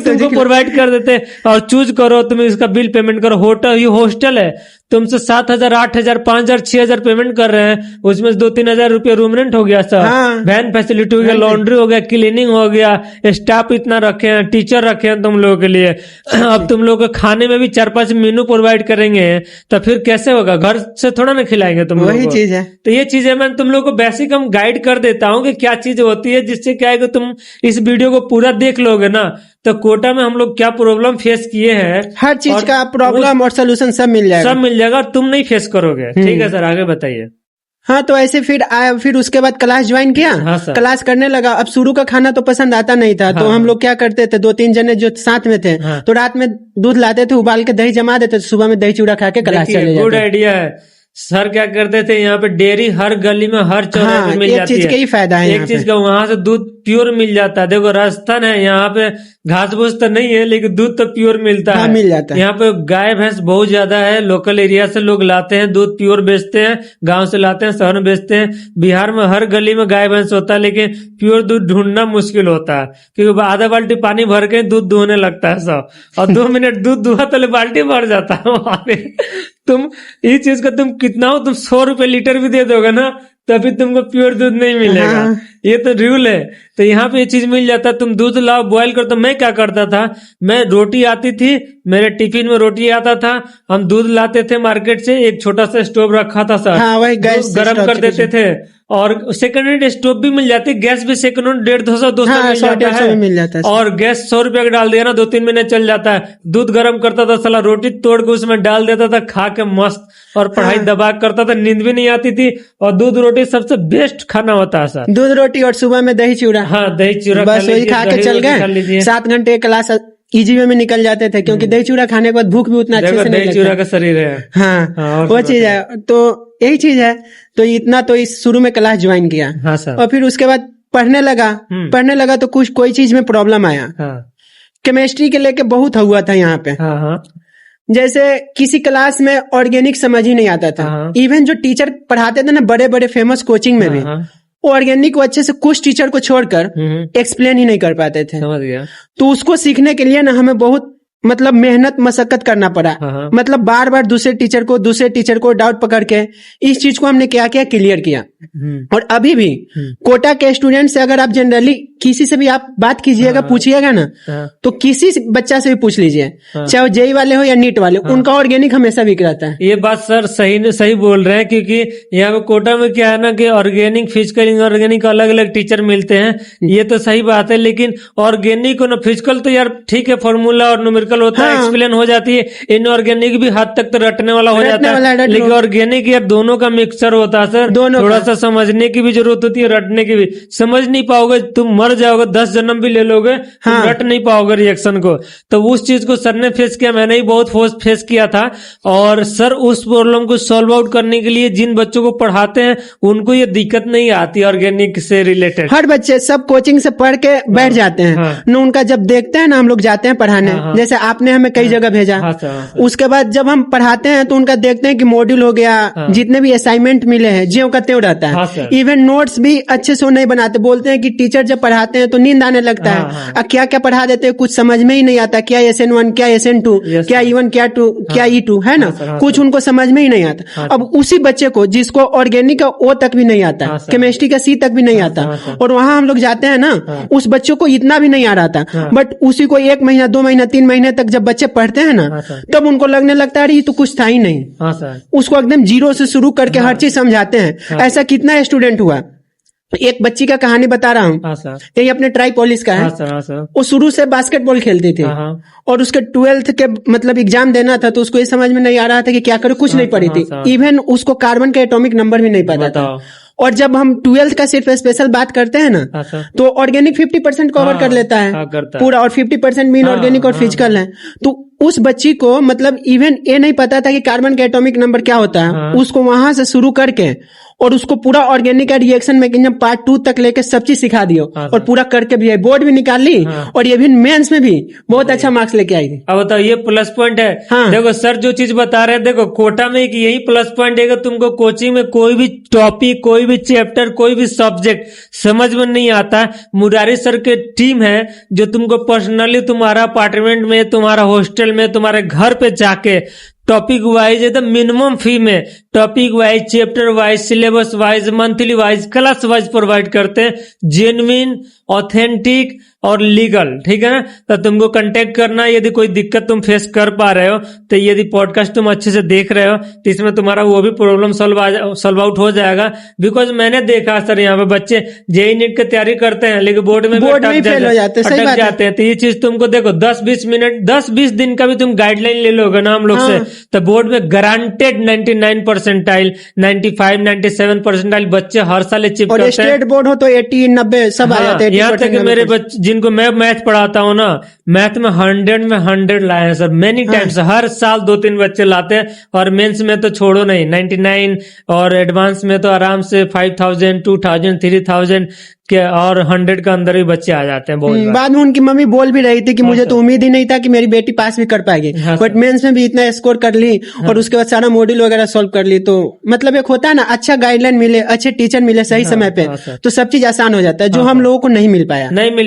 तुमको प्रोवाइड कर देते और चूज करो तुम इसका बिल पेमेंट करो। होटल ये हॉस्टल है, तुमसे 7,000 8,000 5,000 6,000 पेमेंट कर रहे हैं, उसमें 2-3 हजार रुपया रूम रेंट हो गया सर। वैन फैसिलिटी हो गया, लॉन्ड्री हो गया, क्लीनिंग हो गया, स्टाफ इतना रखे हैं, टीचर रखे हैं तुम लोगों के लिए। अब तुम लोग को खाने में भी 4-5 मेनू प्रोवाइड करेंगे, तो फिर कैसे होगा? घर से थोड़ा ना खिलाएंगे तुम लोग।
वही चीज है।
तो ये चीज है, मैं तुम लोग को बेसिक हम गाइड कर देता हूँ कि क्या चीज होती है, जिससे क्या है कि तुम इस वीडियो को पूरा देख लोगे ना तो कोटा में हम लोग क्या प्रॉब्लम फेस किए हैं,
हर चीज का प्रॉब्लम और सोल्यूशन सब मिल जाएगा,
सब मिल जाएगा, तुम नहीं फेस करोगे। ठीक है सर, आगे बताइए।
हाँ, तो ऐसे फिर उसके बाद क्लास ज्वाइन किया।
हाँ सर।
क्लास करने लगा। अब शुरू का खाना तो पसंद आता नहीं था। तो हम लोग क्या करते थे, 2-3 जने जो साथ में थे, तो रात में दूध लाते थे, उबाल के दही जमा देते, सुबह में दही चूड़ा खा के क्लास चले जाते।
गुड आइडिया है सर। क्या करते थे, यहाँ पे डेयरी हर गली में हर चौराहे पे मिल जाती है।
एक चीज का ही फायदा है,
एक चीज का वहां से दूध प्योर मिल जाता है। देखो राजस्थान है, यहाँ पे घास फूस तो नहीं है लेकिन दूध तो प्योर मिलता है,
मिल जाता है।
यहाँ पे गाय भैंस बहुत ज्यादा है, लोकल एरिया से लोग लाते हैं, दूध प्योर बेचते हैं, गांव से लाते हैं, शहर में बेचते हैं। बिहार में हर गली में गाय भैंस होता है, लेकिन प्योर दूध ढूंढना मुश्किल होता है, क्योंकि आधा बाल्टी पानी भर के दूध दुहने लगता है सब, और 2 मिनट दूध दुहा तो बाल्टी भर जाता है वहां पे। तुम इस चीज का तुम कितना हो, तुम 100 रुपए लीटर भी दे दोगे ना तभी तुमको प्योर दूध नहीं मिलेगा। ये तो रूल है। तो यहाँ पे ये चीज मिल जाता है, तुम दूध लाओ बॉईल करो। तो मैं क्या करता था, मैं रोटी आती थी, मेरे टिफिन में रोटी आता था, हम दूध लाते थे मार्केट से, एक छोटा सा स्टोव रखा था सर,
वही गैस
गर्म कर देते थे, और सेकंड हैंड स्टोव भी मिल जाती, गैस भी सेकंड हैंड 150-200 मिल जाता है, और गैस 100 रुपया का डाल दिया ना 2-3 महीने चल जाता है। दूध गर्म करता था साला, रोटी तोड़ के उसमें डाल देता था, खा के मस्त, और पढ़ाई दबा करता था, नींद भी नहीं आती थी। और दूध रोटी सबसे बेस्ट खाना होता है सर,
दूध रोटी और सुबह में दही चूड़ा।
हाँ, दही चूड़ा
बस वही खा के चल गए। 7 घंटे क्लास इजी वे में निकल जाते थे, क्योंकि दही चूड़ा खाने के बाद भूख भी उतना अच्छे से नहीं लगता।
दही चूड़ा का शरीर है।
हाँ, वो चीज है। तो यही चीज है। तो इतना तो इस शुरू में क्लास ज्वाइन किया।
हाँ सर।
और फिर उसके बाद पढ़ने लगा तो कुछ कोई चीज में प्रॉब्लम आया। केमिस्ट्री के लेके बहुत हुआ था यहाँ पे। जैसे किसी क्लास में ऑर्गेनिक समझ ही नहीं आता था। इवन जो टीचर पढ़ाते थे ना बड़े बड़े फेमस कोचिंग में भी, ऑर्गेनिक को अच्छे से कुछ टीचर को छोड़कर एक्सप्लेन ही नहीं कर पाते थे।
समझ गया।
तो उसको सीखने के लिए ना हमें बहुत मतलब मेहनत मशक्कत करना पड़ा। मतलब बार बार दूसरे टीचर को डाउट पकड़ के इस चीज को हमने क्या क्लियर किया। और अभी भी कोटा के स्टूडेंट से अगर आप जनरली किसी से भी आप बात कीजिएगा, पूछिएगा ना, तो किसी बच्चा से भी पूछ लीजिए, चाहे वो जेई वाले हो या नीट वाले, उनका ऑर्गेनिक हमेशा बिक रहता है।
ये बात सर सही बोल रहे हैं, क्योंकि यहाँ पे कोटा में क्या है ना कि ऑर्गेनिक फिजिकल इनऑर्गेनिक अलग अलग टीचर मिलते हैं। ये तो सही बात है, लेकिन ऑर्गेनिक और फिजिकल तो यार ठीक है, फॉर्मूला और न्यूमेरिकल होता है, एक्सप्लेन हो जाती है। इनऑर्गेनिक भी हद तक तो रटने वाला हो जाता है, लेकिन ऑर्गेनिक यार दोनों का मिक्सचर होता है सर। थोड़ा सा समझने की भी जरूरत होती है, रटने की भी। समझ नहीं पाओगे, तुम मर जाओगे, 10 जन्म भी ले लोगे, तुम रट नहीं पाओगे रिएक्शन को। तो उस चीज को सर ने फेस किया, मैंने ही बहुत फेस किया था। और सर उस प्रॉब्लम को सॉल्व आउट करने के लिए जिन बच्चों को पढ़ाते हैं उनको ये दिक्कत नहीं आती ऑर्गेनिक से रिलेटेड।
हर बच्चे सब कोचिंग से पढ़ के बैठ जाते हैं न, उनका जब देखते हैं ना, हम लोग जाते हैं पढ़ाने, जैसे आपने हमें कई जगह भेजा। उसके बाद जब हम पढ़ाते हैं तो उनका देखते हैं कि मॉड्यूल हो गया, जितने भी असाइनमेंट मिले हैं ज्यों का त्यों रहता है। इवन नोट्स भी अच्छे से नहीं बनाते, बोलते हैं कि टीचर जब पढ़ाते हैं तो नींद आने लगता है। अब क्या क्या पढ़ा देते हैं कुछ समझ में ही नहीं आता, क्या SN1 क्या SN2 क्या E1 क्या 2 क्या E2 है ना, कुछ उनको समझ में ही नहीं आता। अब उसी बच्चे को जिसको ऑर्गेनिक का O तक भी नहीं आता, केमिस्ट्री का C तक भी नहीं आता, और वहां हम लोग जाते हैं ना, उस बच्चों को इतना भी नहीं आ रहा था, बट उसी को 1 महीना 2 महीना 3 महीने तक जब बच्चे पढ़ते हैं ना, तब उनको लगने लगता है ये तो कुछ था ही नहीं। उसको एकदम जीरो से शुरू करके हर चीज समझाते हैं। ऐसा कितना स्टूडेंट हुआ। एक बच्ची का कहानी बता रहा हूँ, यही अपने ट्राईपोलिस का है। वो शुरू से बास्केटबॉल खेलती थी, और उसके 12th के मतलब एग्जाम देना था, तो उसको ये समझ में नहीं आ रहा था कि क्या करे, कुछ नहीं पढ़ी थी, इवन उसको कार्बन के एटॉमिक नंबर भी नहीं पता था। और जब हम 12th का सिर्फ स्पेशल बात करते हैं ना, तो ऑर्गेनिक 50% कवर कर लेता है पूरा, और 50% मीन ऑर्गेनिक और फिजिकल है। तो उस बच्ची को मतलब इवन ये नहीं पता था कि कार्बन का एटॉमिक नंबर क्या होता है। उसको वहां से शुरू करके और उसको पूरा ऑर्गेनिक का रिएक्शन मैकेनिज्म पार्ट 2 तक लेके सब चीज सिखा दियो, और पूरा करके भी है, बोर्ड भी निकाल ली, और ये भी मेंस में भी बहुत अच्छा मार्क्स लेके आई थी।
अब बताओ, ये प्लस पॉइंट है। देखो सर जो चीज बता रहे हैं, देखो कोटा में एक यही प्लस पॉइंट है, तुमको कोचिंग में कोई भी टॉपिक, कोई भी चैप्टर, कोई भी सब्जेक्ट समझ में नहीं आता है, मुरारी सर के टीम है जो तुमको पर्सनली तुम्हारा अपार्टमेंट में, तुम्हारा हॉस्टल में, तुम्हारे घर पे जाके टॉपिक वाइज एकदम मिनिमम फी में topic wise, chapter wise, syllabus wise, monthly wise, class wise provide करते हैं, जेन्युइन, ऑथेंटिक और लीगल। ठीक है ना, तो तुमको कांटेक्ट करना। यदि कोई दिक्कत तुम फेस कर पा रहे हो, तो यदि पॉडकास्ट तुम अच्छे से देख रहे हो, तो इसमें तुम्हारा वो भी प्रॉब्लम सॉल्व आउट हो जाएगा। बिकॉज मैंने देखा सर, यहाँ पे बच्चे जेईई नीट की तैयारी करते हैं, लेकिन बोर्ड में अटक जाते हैं। तो ये चीज तुमको देखो 10-20 मिनट, 10-20 दिन का भी तुम गाइडलाइन ले लोगे ना हम लोग से, तो बोर्ड में गारंटेड 99 परसेंटाइल, 95, 97 परसेंटाइल बच्चे हर साल अचीव करते हैं।
स्टेट बोर्ड हो तो 80, 90 सब आ जाते हैं।
यहाँ तक मेरे बच्चे जिनको मैं मैथ पढ़ाता हूँ ना, मैथ में 100 में 100 लाए हैं सर, मेनी टाइम्स। हर साल 2-3 बच्चे लाते हैं, और मेंस में तो छोड़ो नहीं, 99, और एडवांस में तो आराम से 5000, 2000, 3000 के, और 100 के अंदर भी बच्चे आ जाते हैं। बहुत
बाद में उनकी मम्मी बोल भी रही थी कि मुझे तो उम्मीद ही नहीं था कि मेरी बेटी पास भी कर पाएगी, बट मेंस में भी इतना स्कोर कर ली, और उसके बाद सारा मॉड्यूल वगैरह सॉल्व कर ली। तो मतलब एक होता है ना, अच्छा गाइडलाइन मिले, अच्छे टीचर मिले सही समय पे, तो सब चीज आसान हो जाता है, जो हम लोगों को नहीं मिल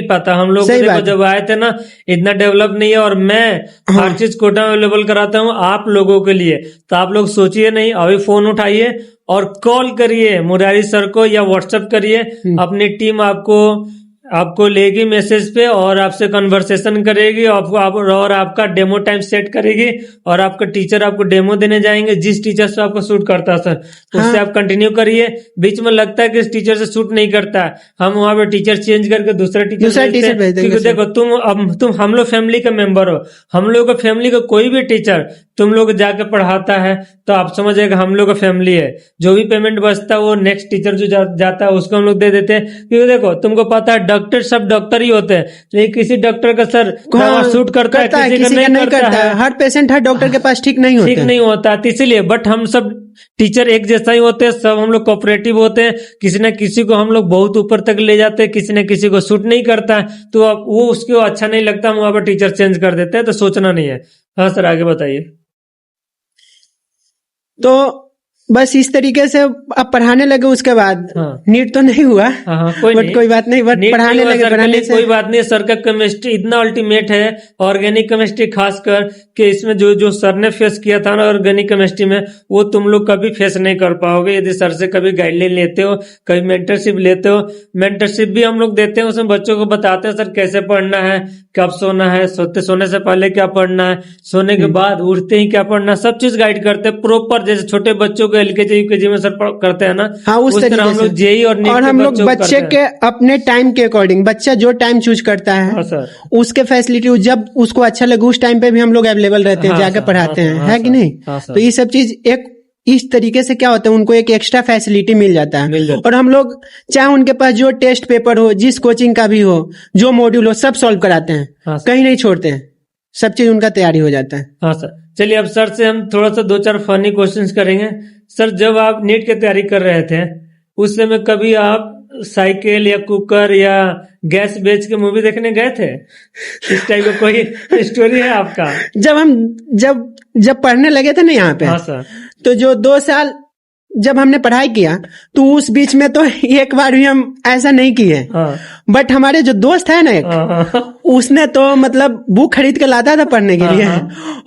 पाता। हम लोग जब आए थे ना, इतना डेवलप नहीं है, और मैं हर चीज कोटा में अवेलेबल कराता हूँ आप लोगों के लिए। तो आप लोग सोचिए नहीं, अभी फोन उठाइए और कॉल करिए मुरारी सर को, या व्हाट्सएप करिए, अपनी टीम आपको लेगी मैसेज पे, और आपसे कन्वर्सेशन करेगी, और आपका डेमो टाइम सेट करेगी, और आपका टीचर आपको डेमो देने जाएंगे, जिस टीचर से आपको सूट करता है सर, उससे आप कंटिन्यू करिए। बीच में लगता है कि इस टीचर से सूट नहीं करता है, हम वहां पे टीचर चेंज करके दूसरा टीचर भेज देंगे। क्योंकि देखो तुम हम लोग फैमिली का मेंबर हो, हम लोग का फैमिली का कोई भी टीचर तुम लोग जाके पढ़ाता है, तो आप समझिएगा हम लोग का फैमिली है। जो भी पेमेंट बचता है वो नेक्स्ट टीचर जो जाता है उसको हम लोग दे देते हैं। क्योंकि देखो तुमको पता है, डॉक्टर सब डॉक्टर ही होते हैं, लेकिन किसी डॉक्टर का सर सूट करता है, किसी का नहीं करता है।
हर पेशेंट हर डॉक्टर के पास ठीक नहीं
होता, इसीलिए। बट हम सब टीचर एक जैसा ही होते हैं, सब हम लोग कोऑपरेटिव होते हैं। किसी न किसी को हम लोग बहुत ऊपर तक ले जाते हैं, किसी न किसी को सूट नहीं करता है, तो अब वो उसको अच्छा नहीं लगता, हम वहां पर टीचर चेंज कर देते हैं। तो सोचना नहीं है। हाँ सर, आगे बताइए।
तो बस इस तरीके से अब पढ़ाने लगे। उसके बाद नीट तो नहीं हुआ, कोई बात नहीं, बट पढ़ाने लगे। पढ़ाने से
कोई बात नहीं। सर का केमिस्ट्री इतना अल्टीमेट है, ऑर्गेनिक केमिस्ट्री खासकर, कि इसमें जो सर ने फेस किया था ना ऑर्गेनिक केमिस्ट्री में, वो तुम लोग कभी फेस नहीं कर पाओगे यदि सर से कभी गाइडलाइन लेते हो, कभी मेंटरशिप लेते हो। मेंटरशिप भी हम लोग देते हैं, उसमें बच्चों को बताते हैं सर कैसे पढ़ना है, कब सोना है, सोने से पहले क्या पढ़ना है, सोने के बाद उठते ही क्या पढ़ना, सब चीज गाइड करते हैं प्रॉपर। जैसे छोटे बच्चों को LKG UKG में सर करते हैं ना,
उस तरह हम लोग
जेईई और नीट,
और हम लोग बच्चे के अपने टाइम के अकॉर्डिंग, बच्चा जो टाइम चूज करता है उसके फैसिलिटी, जब उसको अच्छा लगे उस टाइम पे भी हम लोग अवेलेबल रहते हैं, जाके पढ़ाते हैं, है कि नहीं। तो ये सब चीज एक इस तरीके से क्या होता है, उनको एक एक्स्ट्रा फैसिलिटी मिल जाता है। और हम लोग चाहे उनके पास जो टेस्ट पेपर हो, जिस कोचिंग का भी हो, जो मॉड्यूल हो, सब सॉल्व कराते हैं, कहीं नहीं छोड़ते हैं, सब चीज उनका तैयारी हो जाता है।
हाँ सर, चलिए अब सर से हम थोड़ा सा 2-4 फनी क्वेश्चंस करेंगे। सर, जब आप नीट की तैयारी कर रहे थे उस समय कभी आप साइकिल या कुकर या गैस बेच के मूवी देखने गए थे? इस टाइप का कोई स्टोरी है आपका?
जब पढ़ने लगे थे ना यहाँ पे,
हाँ सर,
तो जो 2 साल जब हमने पढ़ाई किया तो उस बीच में तो एक बार भी हम ऐसा नहीं किए। बट हमारे जो दोस्त है ना एक, उसने तो मतलब बुक खरीद के लाता था पढ़ने के लिए,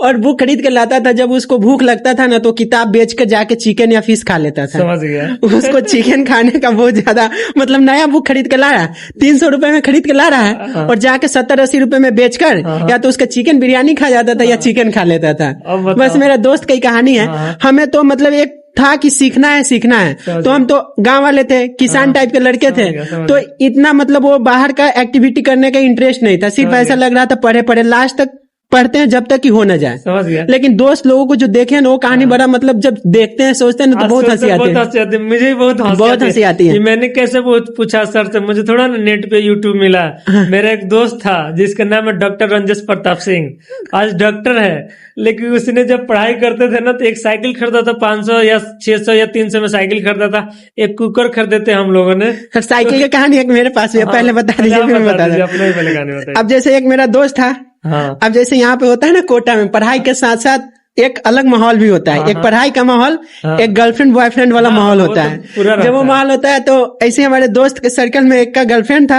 और बुक खरीद के लाता था। जब उसको भूख लगता था ना तो किताब बेच कर जाके चिकन या फिश खा लेता था।
समझ गया।
उसको चिकन खाने का बहुत ज्यादा, मतलब नया बुक खरीद के ला रहा है, 300 रुपए में खरीद के ला रहा है, और जाके 70-80 रुपए में बेचकर या तो उसका चिकन बिरयानी खा जाता था या चिकन खा लेता था। बस मेरा दोस्त की कहानी है। हमें तो मतलब एक था कि सीखना है, तो हम तो गांव वाले थे, किसान टाइप के लड़के थे, तो इतना मतलब वो बाहर का एक्टिविटी करने का इंटरेस्ट नहीं था। सिर्फ ऐसा लग रहा था पढ़े लास्ट तक पढ़ते हैं जब तक कि हो न जाए।
समझ गया।
लेकिन दोस्त लोगों को जो देखे ना वो कहानी बड़ा मतलब जब देखते हैं सोचते हैं ना तो बहुत हंसी आती है।
मुझे भी बहुत हंसी आती है। मैंने कैसे पूछा सर से, मुझे थोड़ा ना नेट पे यूट्यूब मिला। मेरा एक दोस्त था जिसका नाम है डॉक्टर रंजस प्रताप सिंह, आज डॉक्टर है, लेकिन उसने जब पढ़ाई करते थे ना तो एक साइकिल खरीदा था, 500 या 600 या 300 में साइकिल खरीदा था। एक कुकर खरीदे थे हम लोगों ने।
साइकिल की कहानी एक मेरे पास है, पहले बता दीजिए फिर बता दीजिए। अब जैसे एक मेरा दोस्त था, अब जैसे यहाँ पे होता है ना कोटा में पढ़ाई के साथ साथ एक अलग माहौल भी होता है। एक पढ़ाई का माहौल, एक गर्लफ्रेंड बॉयफ्रेंड वाला माहौल होता है। जब वो माहौल होता है तो ऐसे हमारे दोस्त के सर्कल में एक का गर्लफ्रेंड था।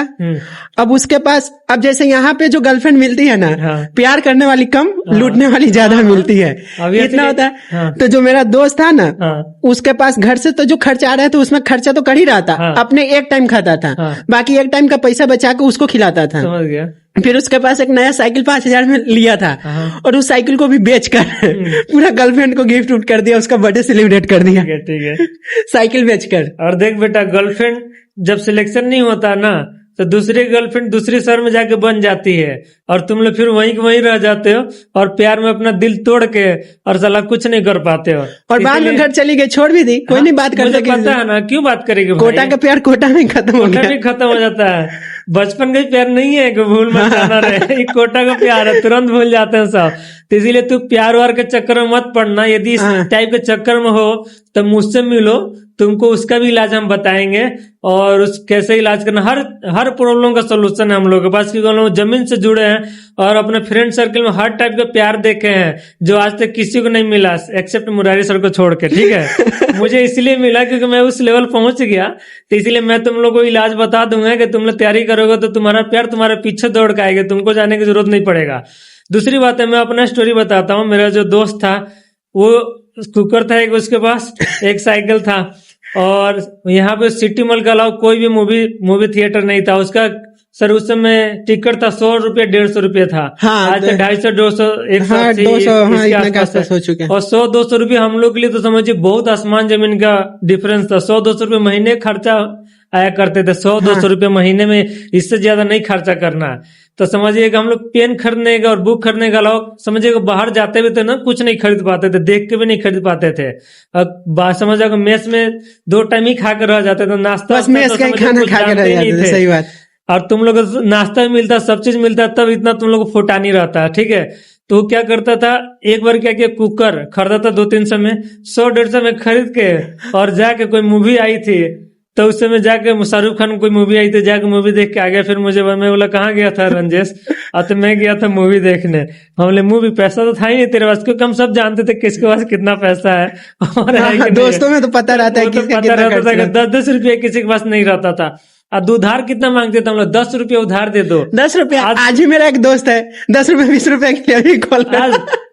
अब उसके पास, अब जैसे यहाँ पे जो गर्लफ्रेंड मिलती है ना, प्यार करने वाली कम, लूटने वाली ज्यादा मिलती है, इतना होता है। तो जो मेरा दोस्त था ना, उसके पास घर से तो जो खर्च आ रहा था उसमें खर्चा तो कर ही रहा था, अपने एक टाइम खाता था, बाकी एक टाइम का पैसा बचा के उसको खिलाता था।
समझ गया।
फिर उसके पास एक नया साइकिल 5,000 में लिया था, और उस साइकिल को भी बेचकर पूरा गर्लफ्रेंड को गिफ्ट उट कर दिया, उसका बर्थडे सेलिब्रेट कर दिया।
ठीक है।
साइकिल बेचकर।
और देख बेटा, गर्लफ्रेंड जब सिलेक्शन नहीं होता ना तो दूसरी गर्लफ्रेंड दूसरे शहर में जाके बन जाती है, और तुम लोग फिर वहीं रह जाते हो, और प्यार में अपना दिल तोड़ के और साला कुछ नहीं कर पाते हो।
और बाद में घर चली गई, छोड़ भी दी, कोई नहीं बात करता।
मुझे पता है ना, क्यों बात करेगी?
कोटा का प्यार कोटा में खत्म हो गया।
खत्म हो जाता है। बचपन का प्यार नहीं है कि भूल मत जाना रहे, कोटा का प्यार है, तुरंत भूल जाते हैं सब। तो इसीलिए तू प्यार वार के चक्कर में मत पड़ना। यदि इस टाइप के चक्कर में हो तो मुझसे मिलो, तुमको उसका भी इलाज हम बताएंगे, और उस कैसे इलाज करना, हर प्रॉब्लम का सोल्यूशन है हम लोग के पास, क्योंकि हम लोग जमीन से जुड़े हैं और अपने फ्रेंड सर्कल में हर टाइप का प्यार देखे हैं जो आज तक किसी को नहीं मिला, एक्सेप्ट मुरारी सर को छोड़ के। ठीक है। मुझे इसलिए मिला क्योंकि मैं उस लेवल पहुंच गया, तो इसलिए मैं तुम लोग को इलाज बता दूंगा कि तुम लोग तैयारी करोगे तो तुम्हारा प्यार तुम्हारे पीछे दौड़ के आएगा, तुमको जाने की जरूरत नहीं पड़ेगा। दूसरी बात है, मैं अपना स्टोरी बताता हूँ। मेरा जो दोस्त था वो कुकर था एक, उसके पास एक साइकिल था, और यहाँ पे सिटी मॉल के अलावा कोई भी मूवी थिएटर नहीं था। उसका सर उस समय टिकट था 100 रुपया 150 रुपया था। आज 250 200 180
हो चुके हैं।
और 100-200 रुपये हम लोग के लिए तो समझिए बहुत आसमान जमीन का डिफरेंस था। 100-200 रुपये महीने खर्चा आया करते थे। 100-200 रुपये महीने में, इससे ज्यादा नहीं खर्चा करना। तो समझिएगा हम लोग पेन खरीदने का और बुक खरीदने का अलावा समझिएगा बाहर जाते भी थे ना, कुछ नहीं खरीद पाते थे, देख के भी नहीं खरीद पाते थे। समझिएगा मेस में 2 टाइम ही खा कर रह जाते थे, नाश्ता
बस मेस का खाना खा कर रह जाते थे। सही बात।
और तुम लोग नाश्ता भी मिलता, सब चीज मिलता, तब इतना तुम लोग को फोटा नहीं रहता। ठीक है। तो क्या करता था, एक बार क्या किया, कुकर खरीदा था 200-300 में, 100-150 में खरीद के, और जाके कोई मूवी आई थी तो उस समय जाके शाहरुख खान कोई मूवी आई थी, जाके मूवी देख के आ गया। फिर मैं बोला कहाँ गया था रंजेश? तो मैं गया था मूवी देखने। हमने मूवी, पैसा तो था ही नहीं तेरे पास, क्योंकि हम सब जानते थे किसके पास कितना पैसा है। और
दोस्तों में तो पता रहता है, किसका कितना खर्च है।
10-10 रुपये किसी के पास नहीं रहता था। अब उधार कितना मांगते थे हम लोग? 10 रुपये उधार दे दो।
10 रुपये। आज ही मेरा एक दोस्त है 10 रुपये 20 रुपए के लिए कॉल।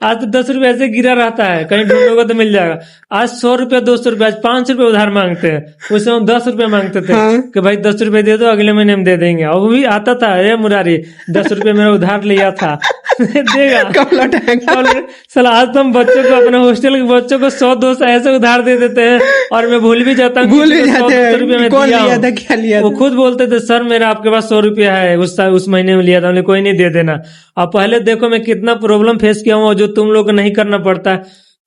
आज तो 10 रुपये ऐसे गिरा रहता है, कहीं ढूंढोगे तो मिल जाएगा। आज 100 रुपया 200 रुपये, आज 500 रुपये उधार मांगते हैं। उस समय 10 रुपये मांगते थे कि भाई 10 रुपये दे दो, अगले महीने हम दे देंगे। और वो भी आता था, ये मुरारी 10 रुपये मेरा उधार लिया था, देगा
कब लौटाएगा?
साला आज तो हम बच्चों को, अपने हॉस्टल के बच्चों को 100-200 ऐसे उधार दे देते हैं, और मैं भूल भी जाता हूँ, 100 रुपये में दिया,
क्या लिया।
वो खुद बोलते थे सर मेरा आपके पास 100 रुपया है, उस महीने में लिया था। हमने कोई नहीं, दे देना। अब पहले देखो मैं कितना प्रॉब्लम फेस किया हूँ जो तुम लोग को नहीं करना पड़ता।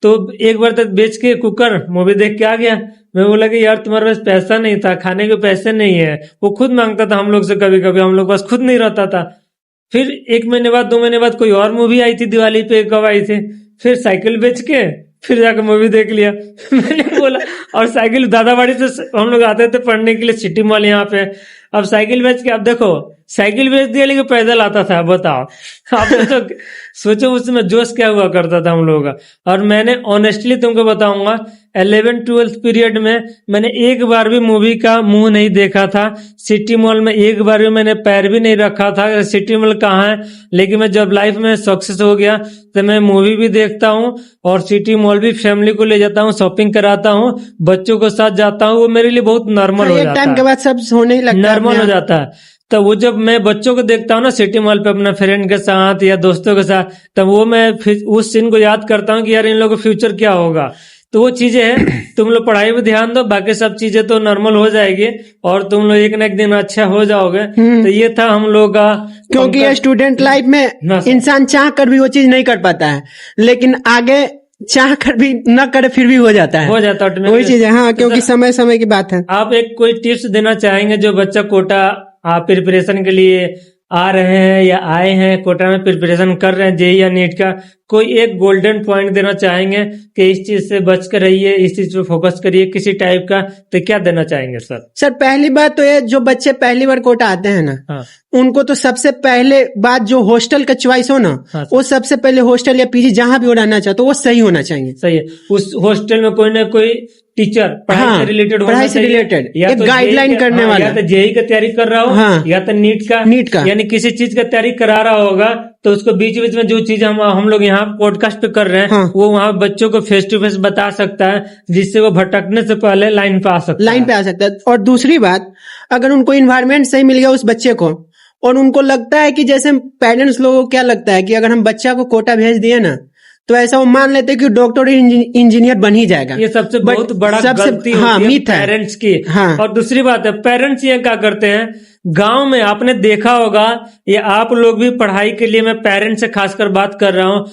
तो एक बार तक बेच के कुकर मूवी देख के आ गया। मैं बोला कि यार तुम्हारे पास पैसा नहीं था, खाने के पैसे नहीं है। वो खुद मांगता था हम लोग से, कभी कभी हम लोग पास खुद नहीं रहता था। फिर 1 महीने बाद 2 महीने बाद कोई और मूवी आई थी, दिवाली पे कब आई थी, फिर साइकिल बेच के फिर जाकर मूवी देख लिया। मैंने बोला, और साइकिल दादाबाड़ी से हम लोग आते थे पढ़ने के लिए, सिटी मॉल यहाँ पे। अब साइकिल बेच के, अब देखो साइकिल बेच दिया लेकिन पैदल आता था। बताओ आप तो सोचो उसमें जोश क्या हुआ करता था हम लोगों का। और मैंने ऑनेस्टली तुमको बताऊंगा 11th-12th पीरियड में मैंने एक बार भी मूवी का मुंह नहीं देखा था। सिटी मॉल में एक बार भी मैंने पैर भी नहीं रखा था, सिटी मॉल कहाँ है। लेकिन मैं जब लाइफ में सक्सेस हो गया तो मैं मूवी भी देखता हूँ और सिटी मॉल भी फैमिली को ले जाता हूँ, शॉपिंग कराता हूँ, बच्चों के साथ जाता हूँ। वो मेरे लिए बहुत नॉर्मल हो जाता है,
टाइम के बाद सब सोने ही लगता है,
नॉर्मल हो जाता है। तो वो जब मैं बच्चों को देखता हूँ ना सिटी मॉल पे अपना फ्रेंड के साथ या दोस्तों के साथ, तब वो मैं उस सीन को याद करता हूँ कि यार इन लोगों का फ्यूचर क्या होगा। तो वो चीजें हैं, तुम लोग पढ़ाई पे ध्यान दो, बाकी सब चीजें तो नॉर्मल हो जाएगी और तुम लोग एक ना एक दिन अच्छा हो जाओगे। तो ये था हम लोग का,
क्योंकि स्टूडेंट लाइफ में इंसान चाह कर भी वो चीज नहीं कर पाता है, लेकिन आगे चाह कर भी न करे फिर भी हो जाता है, वही चीज है। हाँ, क्योंकि समय समय की बात है।
आप एक कोई टिप्स देना चाहेंगे जो बच्चा कोटा प्रिपरेशन के लिए आ रहे हैं या आए हैं, कोटा में प्रिपरेशन कर रहे हैं जेईई या नीट का, कोई एक गोल्डन पॉइंट देना चाहेंगे कि इस चीज से बच कर रहिए, इस चीज पे फोकस करिए किसी टाइप का, तो क्या देना चाहेंगे सर?
सर पहली बात तो ये, जो बच्चे पहली बार कोटा आते हैं ना, हाँ। उनको तो सबसे पहले बात जो हॉस्टल का चॉइस हो ना, हाँ, वो सबसे पहले हॉस्टल या पीजी जहां भी वो रहना चाहते तो वो सही होना चाहिए।
सही है, उस हॉस्टल में कोई ना कोई टीचर पढ़ाई से रिलेटेड,
पढ़ाई से रिलेटेड एक
तो
गाइडलाइन करने वाला,
या तो जेईई का तैयारी कर रहा हो, हाँ, या तो नीट का यानी किसी चीज का तैयारी करा रहा होगा, तो उसको बीच बीच में जो चीज हम लोग यहाँ पॉडकास्ट पे कर रहे हैं, हाँ, वो वहाँ बच्चों को फेस टू फेस बता सकता है, जिससे वो भटकने से पहले लाइन पे आ सकता है।
और दूसरी बात, अगर उनको इन्वायरमेंट सही मिल गया उस बच्चे को, और उनको लगता है कि जैसे पेरेंट्स लोगों को क्या लगता है कि अगर हम बच्चा को कोटा भेज दिए ना, तो ऐसा वो मान लेते हैं कि डॉक्टर इंजीनियर बन ही जाएगा।
ये सबसे बहुत बड़ा गलती होती है पेरेंट्स की। हाँ। और दूसरी बात है, पेरेंट्स ये क्या करते हैं, गांव में आपने देखा होगा, ये आप लोग भी पढ़ाई के लिए, मैं पेरेंट्स से खासकर बात कर रहा हूँ,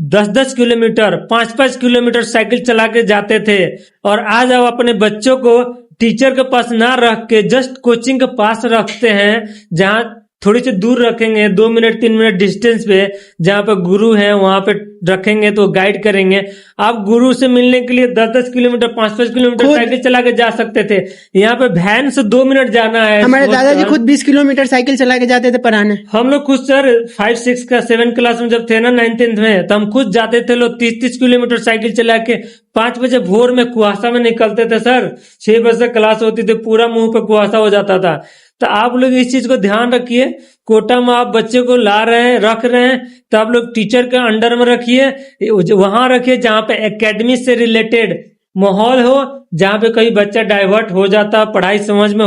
10-10 किलोमीटर 5-5 किलोमीटर साइकिल चला के जाते थे, और आज आप अपने बच्चों को टीचर के पास ना रख के जस्ट कोचिंग के पास रखते हैं, जहां थोड़ी सी दूर रखेंगे, 2 मिनट 3 मिनट डिस्टेंस पे, जहाँ पे गुरु है वहां पे रखेंगे तो गाइड करेंगे। आप गुरु से मिलने के लिए 10-10 किलोमीटर 5-5 किलोमीटर साइकिल चला के जा सकते थे, यहाँ पे वैन से 2 मिनट जाना है।
हमारे दादाजी खुद 20 किलोमीटर साइकिल चला के जाते थे पढ़ाने।
हम लोग खुद सर 5-6 का 7 क्लास में जब थे ना 9th में, तो हम खुद जाते थे लोग 30-30 किलोमीटर साइकिल चला के, 5 बजे भोर में कुहासा में निकलते थे सर, 6 बजे क्लास होती थी, पूरा मुंह पे कुहासा हो जाता था। तो आप लोग इस चीज को ध्यान रखिए, कोटा में आप बच्चे को ला रहे हैं, रख रहे हैं, तो आप लोग टीचर के अंडर में रखिए, वहां रखिए जहां पे एकेडमी से रिलेटेड माहौल हो, जहां पे कहीं बच्चा डाइवर्ट हो जाता, पढ़ाई समझ में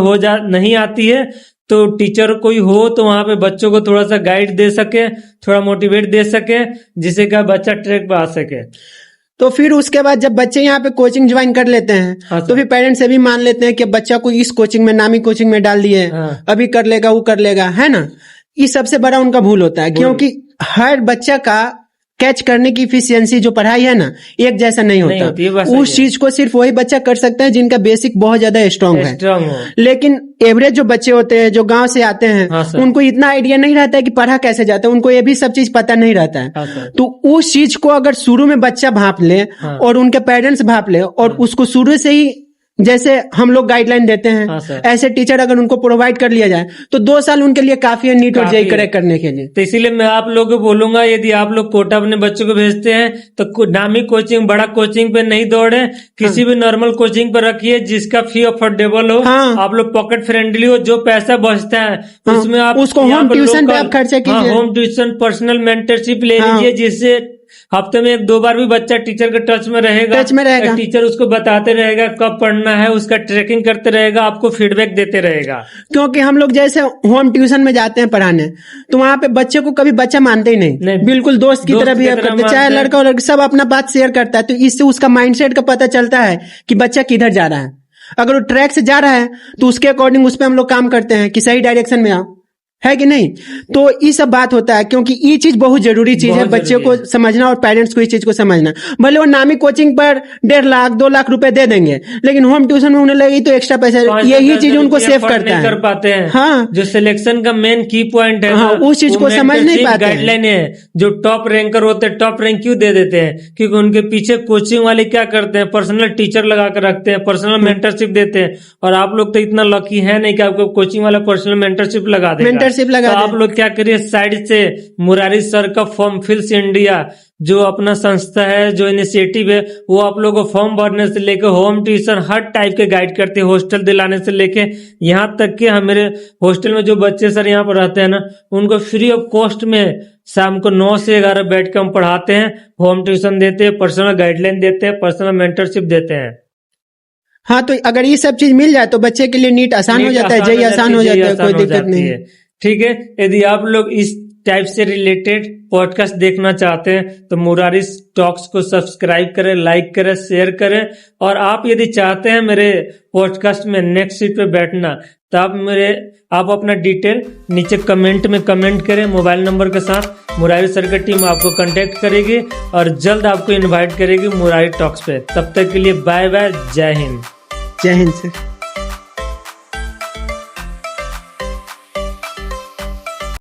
नहीं आती है, तो टीचर कोई हो तो वहां पे बच्चों को थोड़ा सा गाइड दे सके, थोड़ा मोटिवेट दे सके, जिससे कि बच्चा ट्रैक पे आ सके।
तो फिर उसके बाद जब बच्चे यहाँ पे कोचिंग ज्वाइन कर लेते हैं, हाँ, तो फिर पेरेंट्स ये भी मान लेते हैं कि बच्चा को इस कोचिंग में, नामी कोचिंग में डाल दिए, हाँ, अभी कर लेगा वो कर लेगा, है ना। ये सबसे बड़ा उनका भूल होता है, क्योंकि हर बच्चा का कैच करने की इफिशियंसी जो पढ़ाई है ना, एक जैसा नहीं होता। उस चीज को सिर्फ वही बच्चा कर सकता है जिनका बेसिक बहुत ज्यादा स्ट्रांग है। लेकिन एवरेज जो बच्चे होते हैं जो गांव से आते हैं, हाँ, उनको इतना आइडिया नहीं रहता है कि पढ़ा कैसे जाता है, उनको ये भी सब चीज पता नहीं रहता है। हाँ, तो उस चीज को अगर शुरू में बच्चा भांप ले, हाँ, और उनके पेरेंट्स भांप ले, और हाँ, उसको शुरू से ही जैसे हम लोग गाइडलाइन देते हैं, हाँ, ऐसे टीचर अगर उनको प्रोवाइड कर लिया जाए तो 2 साल उनके लिए काफी है नीट और जेईई क्रैक करने के लिए।
तो इसीलिए मैं आप लोगों को बोलूंगा, यदि आप लोग कोटा अपने बच्चों को भेजते हैं तो नामी कोचिंग, बड़ा कोचिंग पे नहीं दौड़े, किसी भी नॉर्मल कोचिंग पर रखिए जिसका फी अफोर्डेबल हो, आप लोग पॉकेट फ्रेंडली हो, जो पैसा बचता है उसमें आप
उसको होम ट्यूशन पे आप खर्चा कीजिए,
होम ट्यूशन, पर्सनल मेंटरशिप ले लीजिए, जिससे हफ्ते में 1-2 बार भी बच्चा टीचर के टच में रहेगा, टीचर उसको बताते रहेगा कब पढ़ना है, उसका ट्रैकिंग करते रहेगा, आपको फीडबैक देते रहेगा।
क्योंकि हम लोग जैसे होम ट्यूशन में जाते हैं पढ़ाने, तो वहाँ पे बच्चे को कभी बच्चा मानते ही नहीं, बिल्कुल दोस्त की तरह बिहेव करते, चाहे लड़का और लड़की सब अपना बात शेयर करता है, तो इससे उसका माइंडसेट का पता चलता है कि बच्चा किधर जा रहा है। अगर वो ट्रैक से जा रहा है तो उसके अकॉर्डिंग उस पर हम लोग काम करते हैं कि सही डायरेक्शन में आओ, है कि नहीं। तो ये सब बात होता है, क्योंकि ये चीज बहुत जरूरी चीज है बच्चे को समझना और पेरेंट्स को इस चीज को समझना। भले वो नामी कोचिंग पर 1.5 लाख 2 लाख रुपए दे देंगे, लेकिन होम ट्यूशन में उन्हें लगी तो एक्स्ट्रा पैसा, यही चीज उनको सेव करता है,
कर पाते हैं।
हाँ,
जो सिलेक्शन का मेन की पॉइंट है,
हाँ, उस चीज को समझ नहीं पाते।
गाइडलाइन है, जो टॉप रैंकर होते हैं, टॉप रैंक क्यों दे देते हैं, क्योंकि उनके पीछे कोचिंग वाले क्या करते हैं, पर्सनल टीचर लगा कर रखते हैं, पर्सनल मेंटरशिप देते हैं। और आप लोग तो इतना लकी है नहीं कि आपको कोचिंग वाला पर्सनल मेंटरशिप लगा देगा,
मेंटरशिप लगा
तो आप लोग क्या करिए, साइड से मुरारी सर का फॉर्म फिल्स इंडिया जो अपना संस्था है, जो इनिशिएटिव है, वो आप लोग को फॉर्म भरने से लेके होम ट्यूशन हर टाइप के गाइड करते हैं, हॉस्टल दिलाने से लेके यहाँ तक कि हमारे हॉस्टल में जो बच्चे सर यहाँ पर रहते हैं ना, उनको फ्री ऑफ कॉस्ट में शाम को 9 से 11 बैठ के हम पढ़ाते हैं, होम ट्यूशन देते हैं, पर्सनल गाइडलाइन देते हैं, पर्सनल मेंटरशिप देते हैं।
हाँ, तो अगर ये सब चीज मिल जाए तो बच्चे के लिए नीट आसान हो जाता है, जेईई आसान हो जाता है, कोई दिक्कत नहीं है।
ठीक है, यदि आप लोग इस टाइप से रिलेटेड पॉडकास्ट देखना चाहते हैं तो मुरारी टॉक्स को सब्सक्राइब करें, लाइक करें, शेयर करें। और आप यदि चाहते हैं मेरे पॉडकास्ट में नेक्स्ट सीट पे बैठना, तो आप अपना डिटेल नीचे कमेंट में कमेंट करें मोबाइल नंबर के साथ। मुरारी सर की टीम आपको कांटेक्ट करेगी और जल्द आपको इनवाइट करेगी मुरारी टॉक्स पे। तब तक के लिए बाय बाय, जय हिंद।
जय हिंद सर।